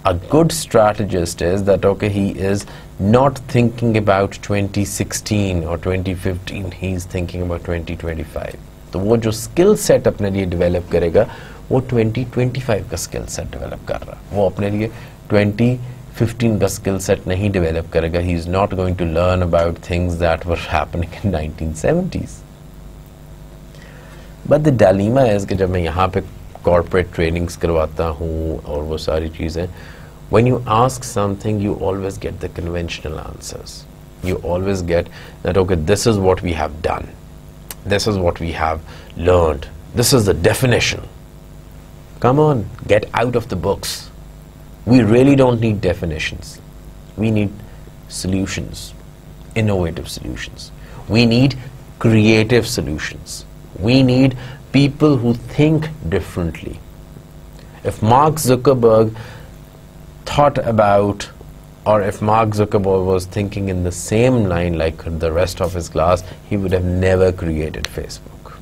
A good strategist is that, okay, he is not thinking about 2016 or 2015, he's thinking about 2025. तो वो जो skill set अपने लिए develop करेगा वो 2025 का skill set develop कर रहा है. वो अपने लिए 2015 का स्किल सेट नहीं डेवलप करेगा. He is not going to learn about things that were happening in 1970s. But the dilemma is कि जब मैं यहाँ पे कॉर्पोरेट ट्रेनिंग्स करवाता हूँ और वो सारी चीज़ें, when you ask something you always get the conventional answers. You always get that, okay, this is what we have done, this is what we have learned, this is the definition. Come on, get out of the books. We really don't need definitions. We need solutions, innovative solutions. We need creative solutions. We need people who think differently. If Mark Zuckerberg thought about, or if Mark Zuckerberg was thinking in the same line like the rest of his class, he would have never created Facebook.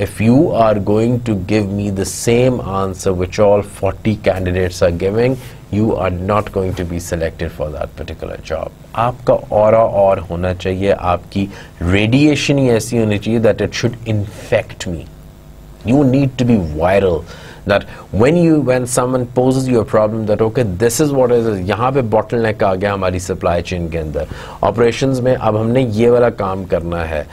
If you are going to give me the same answer which all 40 candidates are giving, you are not going to be selected for that particular job. आपका aura और होना चाहिए, आपकी radiation ही ऐसी होनी चाहिए that it should infect me. You need to be viral. That when someone poses you a problem, that okay, this is what is, यहाँ पे bottleneck आ गया हमारी supply chain के अंदर, operations में अब हमने ये वाला काम करना है.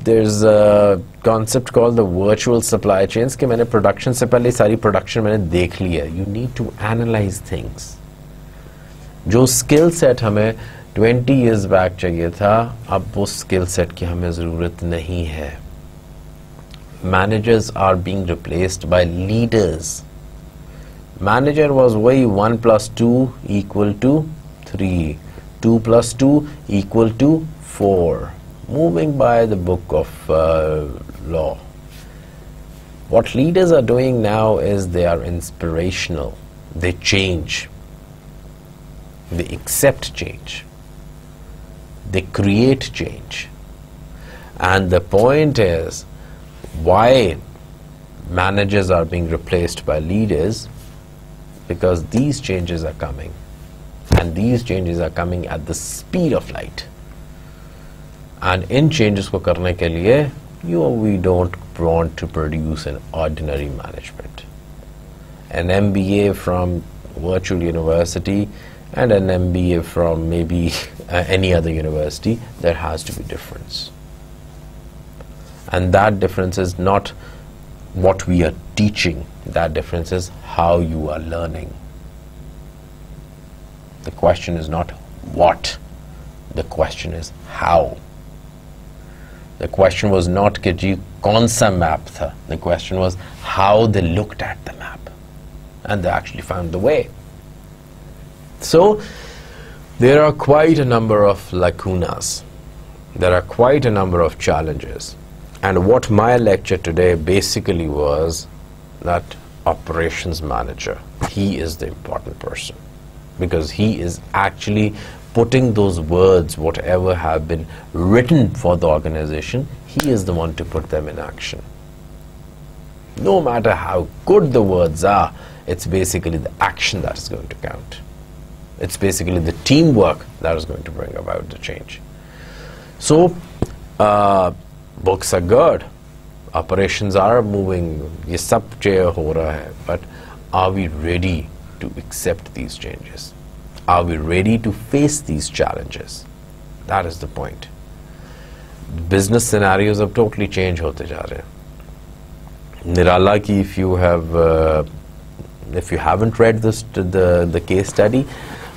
There's a concept called the virtual supply chains कि मैंने production से पहले सारी production मैंने देख ली है. You need to analyze things. जो skill set हमें 20 years back चाहिए था, अब वो skill set की हमें ज़रूरत नहीं है. Managers are being replaced by leaders. Manager was वही 1 + 2 = 3, 2 + 2 = 4, moving by the book of law. What leaders are doing now is they are inspirational. They change. They accept change. They create change. And the point is, why managers are being replaced by leaders, because these changes are coming, and these changes are coming at the speed of light. And in changes ko karne ke liye, we don't want to produce an ordinary management. An MBA from virtual university and an MBA from maybe any other university, there has to be difference. And that difference is not what we are teaching, that difference is how you are learning. The question is not what, the question is how. The question was not कि जी कौन सा map था, the question was how they looked at the map, and they actually found the way. So there are quite a number of lacunas, there are quite a number of challenges, and what my lecture today basically was that operations manager, he is the important person, because he is actually putting those words, whatever have been written for the organization, he is the one to put them in action. No matter how good the words are, it's basically the action that is going to count. It's basically the teamwork that is going to bring about the change. So, books are good, operations are moving, ye sab chair ho raha hai, but are we ready to accept these changes? Are we ready to face these challenges? That is the point. Business scenarios have totally changed hote ja rahe hain. Nirala ki, if you haven't read this, the case study,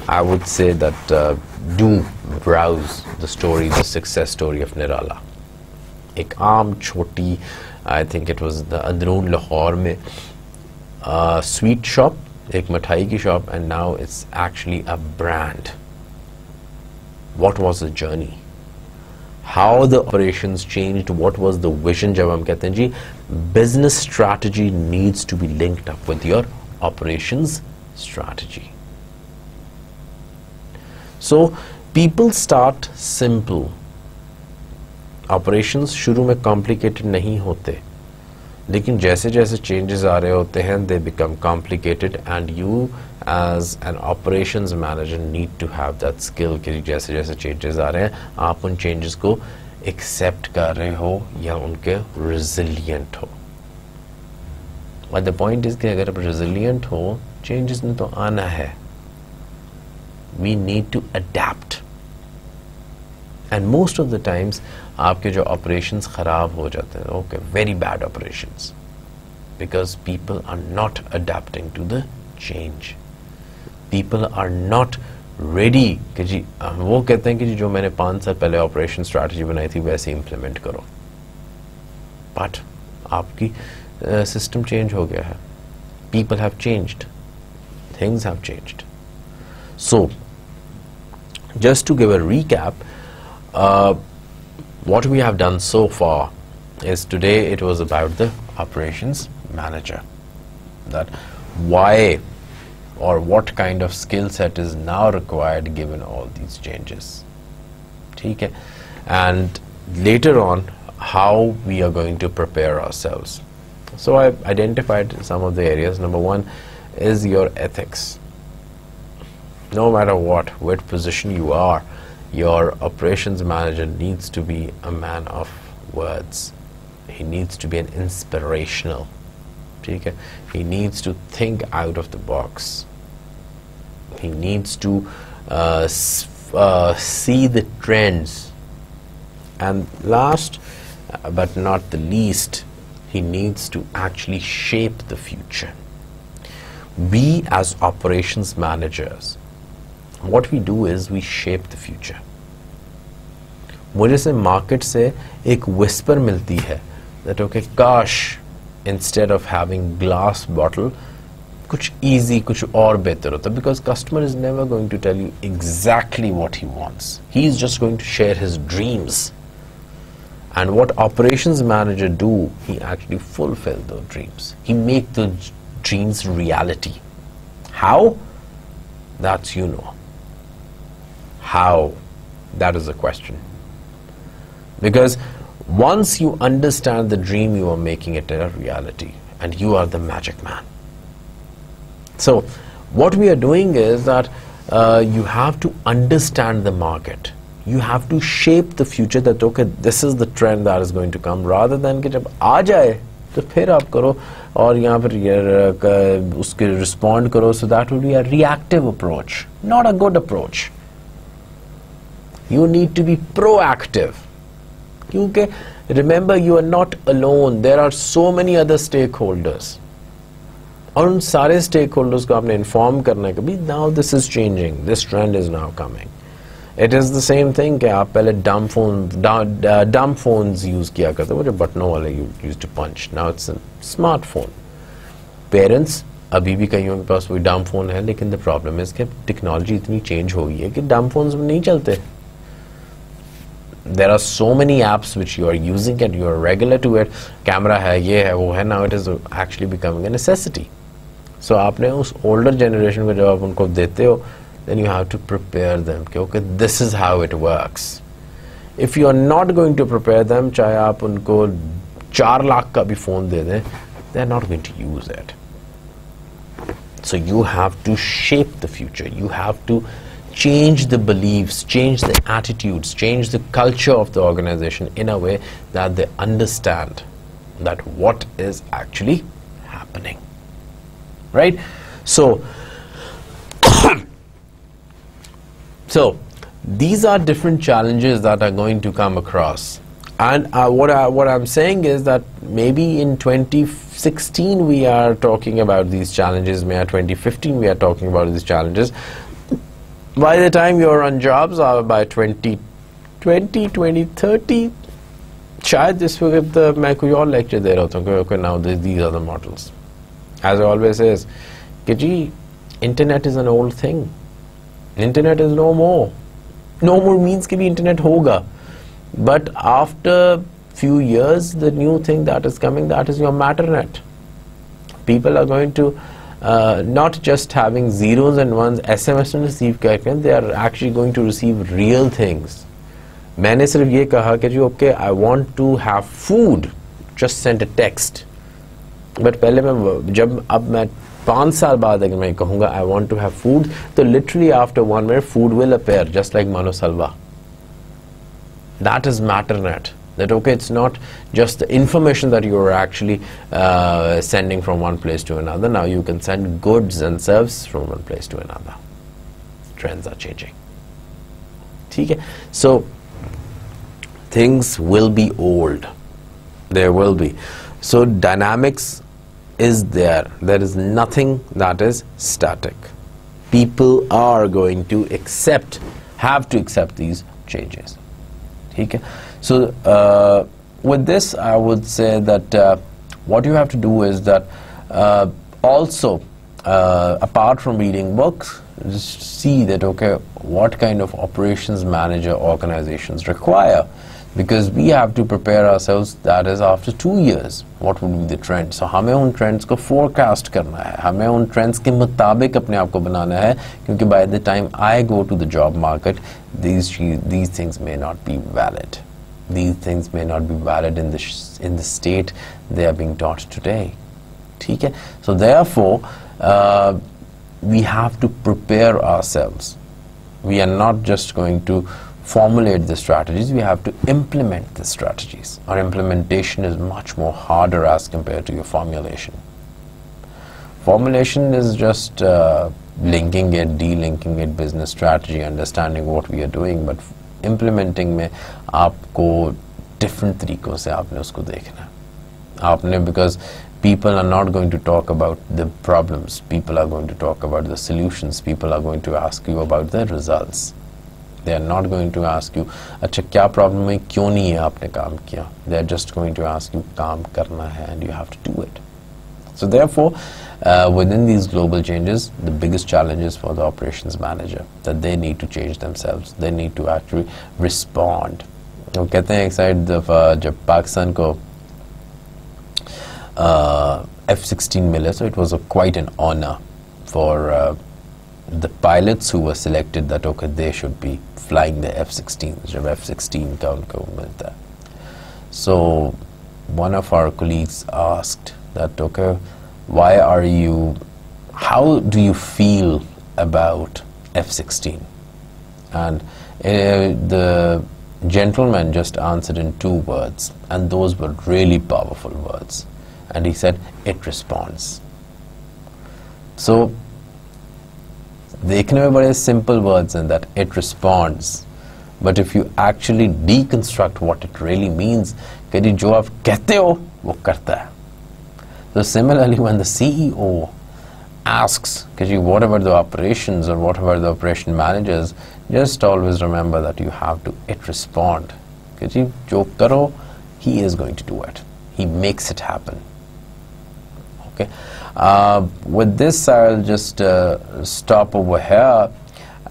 I would say that do browse the story, the success story of Nirala. Ek aam choti, I think it was the Androon Lahore mein, sweet shop, ek mithai ki shop, and now it's actually a brand. What was the journey? How the operations changed, what was the vision? Jab hum kehte hain ji, business strategy needs to be linked up with your operations strategy. So people start simple. Operations शुरू में complicated नहीं होते, लेकिन जैसे जैसे changes आ रहे होते हैं, they become complicated, and you as an operations manager need to have that skill कि जैसे जैसे changes आ रहे हैं, आप उन changes को accept कर रहे हो या उनके resilient हो. But the point is कि अगर आप resilient हो, changes में तो आना है. We need to adapt. And most of the times आपके जो operations खराब हो जाते हैं, okay, very bad operations, because people are not adapting to the change. People are not ready कि जी वो कहते हैं कि जी जो मैंने 5 साल पहले operation strategy बनाई थी वैसे implement करो, but आपकी system change हो गया है, people have changed, things have changed. So just to give a recap, what we have done so far is today it was about the operations manager, that why or what kind of skill set is now required given all these changes. Okay? And later on how we are going to prepare ourselves. So I identified some of the areas. Number one is your ethics. No matter what position you are, your operations manager needs to be a man of words. He needs to be an inspirational. Okay? He needs to think out of the box. He needs to see the trends. And last but not the least, he needs to actually shape the future. We as operations managers, what we do is we shape the future. मुझे से market से एक whisper मिलती है that okay, gosh, instead of having glass bottle, कुछ easy, कुछ और बेहतर होता, because customer is never going to tell you exactly what he wants. He is just going to share his dreams. And what operations manager do, he actually fulfill those dreams. He make the dreams reality. How? That's you know. How? That is the question. Because once you understand the dream, you are making it a reality, and you are the magic man. So what we are doing is that you have to understand the market. You have to shape the future, that okay, this is the trend that is going to come, rather than कि जब आ जाए तो फिर आप करो और यहाँ पर उसके respond करो. So that will be a reactive approach, not a good approach. You need to be proactive. क्योंकि remember, you are not alone. There are so many other stakeholders. और उन सारे stakeholders को आपने inform करना है कि now this is changing, this trend is now coming. It is the same thing कि आप पहले dumb phones use किया करते, वो जो बटनों वाले you used to punch. Now it's a smartphone. Parents अभी भी कईयों के पास वही dumb phone है, लेकिन the problem is कि technology इतनी change हो गई है कि dumb phones में नहीं चलते. There are so many apps which you are using and you are regular to it. Camera है, ये है, वो है. Now it is actually becoming a necessity. So आपने उस older generation को जब आप उनको देते हो, then you have to prepare them. Okay, this is how it works. If you are not going to prepare them, चाहे आप उनको 4 लाख का भी phone दे दें, they are not going to use it. So you have to shape the future. You have to change the beliefs, change the attitudes, change the culture of the organization in a way that they understand that what is actually happening. Right? So, so these are different challenges that are going to come across. And what I'm saying is that maybe in 2016 we are talking about these challenges, maybe 2015 we are talking about these challenges. By the time you're on jobs, or by 2020, 2030, शायद इस वक्त मैं कोई और lecture दे रहा होता हूँ, okay, now these are the models. As I always says, कि जी, internet is an old thing. Internet is no more. No more means कि भी internet होगा. But after few years, the new thing that is coming, that is your matternet. People are going to not just having zeros and ones, SMS and receive करके, they are actually going to receive real things. मैंने सिर्फ ये कहा कि जी okay, I want to have food, just send a text. But पहले मैं जब अब मैं 5 साल बाद अगर मैं कहूँगा I want to have food, तो literally after 1 minute food will appear, just like Mano Salva. That is matternet. That okay, it's not just the information that you are actually sending from one place to another. Now you can send goods and services from one place to another. Trends are changing. Okay? So things will be old. There will be. So dynamics is there. There is nothing that is static. People are going to have to accept these changes. Okay? So with this, I would say that what you have to do is that also apart from reading books, just see that okay, what kind of operations manager organizations require, because we have to prepare ourselves. That is after 2 years, what would be the trend. So हमें उन trends को forecast करना है, हमें उन trends के मुताबिक अपने आप को बनाना है, क्योंकि by the time I go to the job market, these things may not be valid. These things may not be valid in the state they are being taught today. ठीक है? So therefore, we have to prepare ourselves. We are not just going to formulate the strategies, we have to implement the strategies. Our implementation is much more harder as compared to your formulation. Formulation is just linking it, delinking it, business strategy, understanding what we are doing, but implementing में आपको different तरीकों से आपने उसको देखना है. आपने, because people are not going to talk about the problems, people are going to talk about the solutions, people are going to ask you about the results. They are not going to ask you, अच्छा क्या problem है, क्यों नहीं है आपने काम किया. They are just going to ask you, काम करना है, and you have to do it. So therefore, within these global changes, the biggest challenge is for the operations manager, that they need to change themselves. They need to actually respond. वो कहते हैं एक side जब पाकिस्तान को F-16 मिले, so it was quite an honor for the pilots who were selected that okay, they should be flying the F-16s. जब F-16 का उनको मिलता है. So one of our colleagues asked that okay, how do you feel about F-16? And the gentleman just answered in 2 words, and those were really powerful words. And he said, it responds. So देखने में बड़े simple words in that, it responds. But if you actually deconstruct what it really means, कि जो आप कहते हो वो करता है. So similarly, when the CEO asks what about the operations or what about the operation managers, just always remember that you have to it respond. Jo karo, he is going to do it. He makes it happen. Okay. With this, I'll just stop over here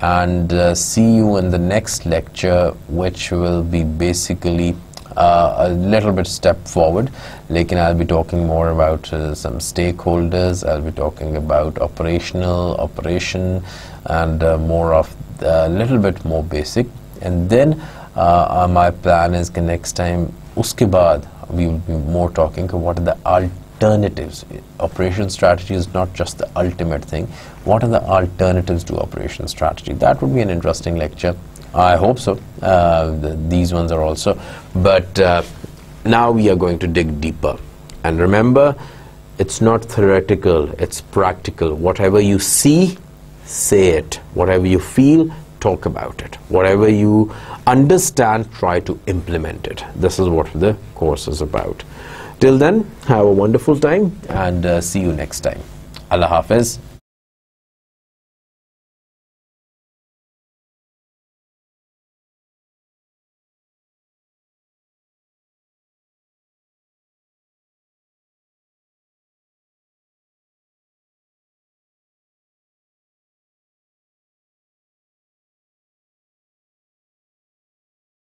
and see you in the next lecture, which will be basically a little bit step forward. I'll be talking more about some stakeholders. I'll be talking about operation and more of a little bit more basic. And then my plan is that next time, uske baad, we will be more talking about what are the alternatives. Operation strategy is not just the ultimate thing. What are the alternatives to operation strategy? That would be an interesting lecture. I hope so. These ones are also. But now we are going to dig deeper. And remember, it's not theoretical, it's practical. Whatever you see, say it. Whatever you feel, talk about it. Whatever you understand, try to implement it. This is what the course is about. Till then, have a wonderful time and see you next time. Allah Hafiz.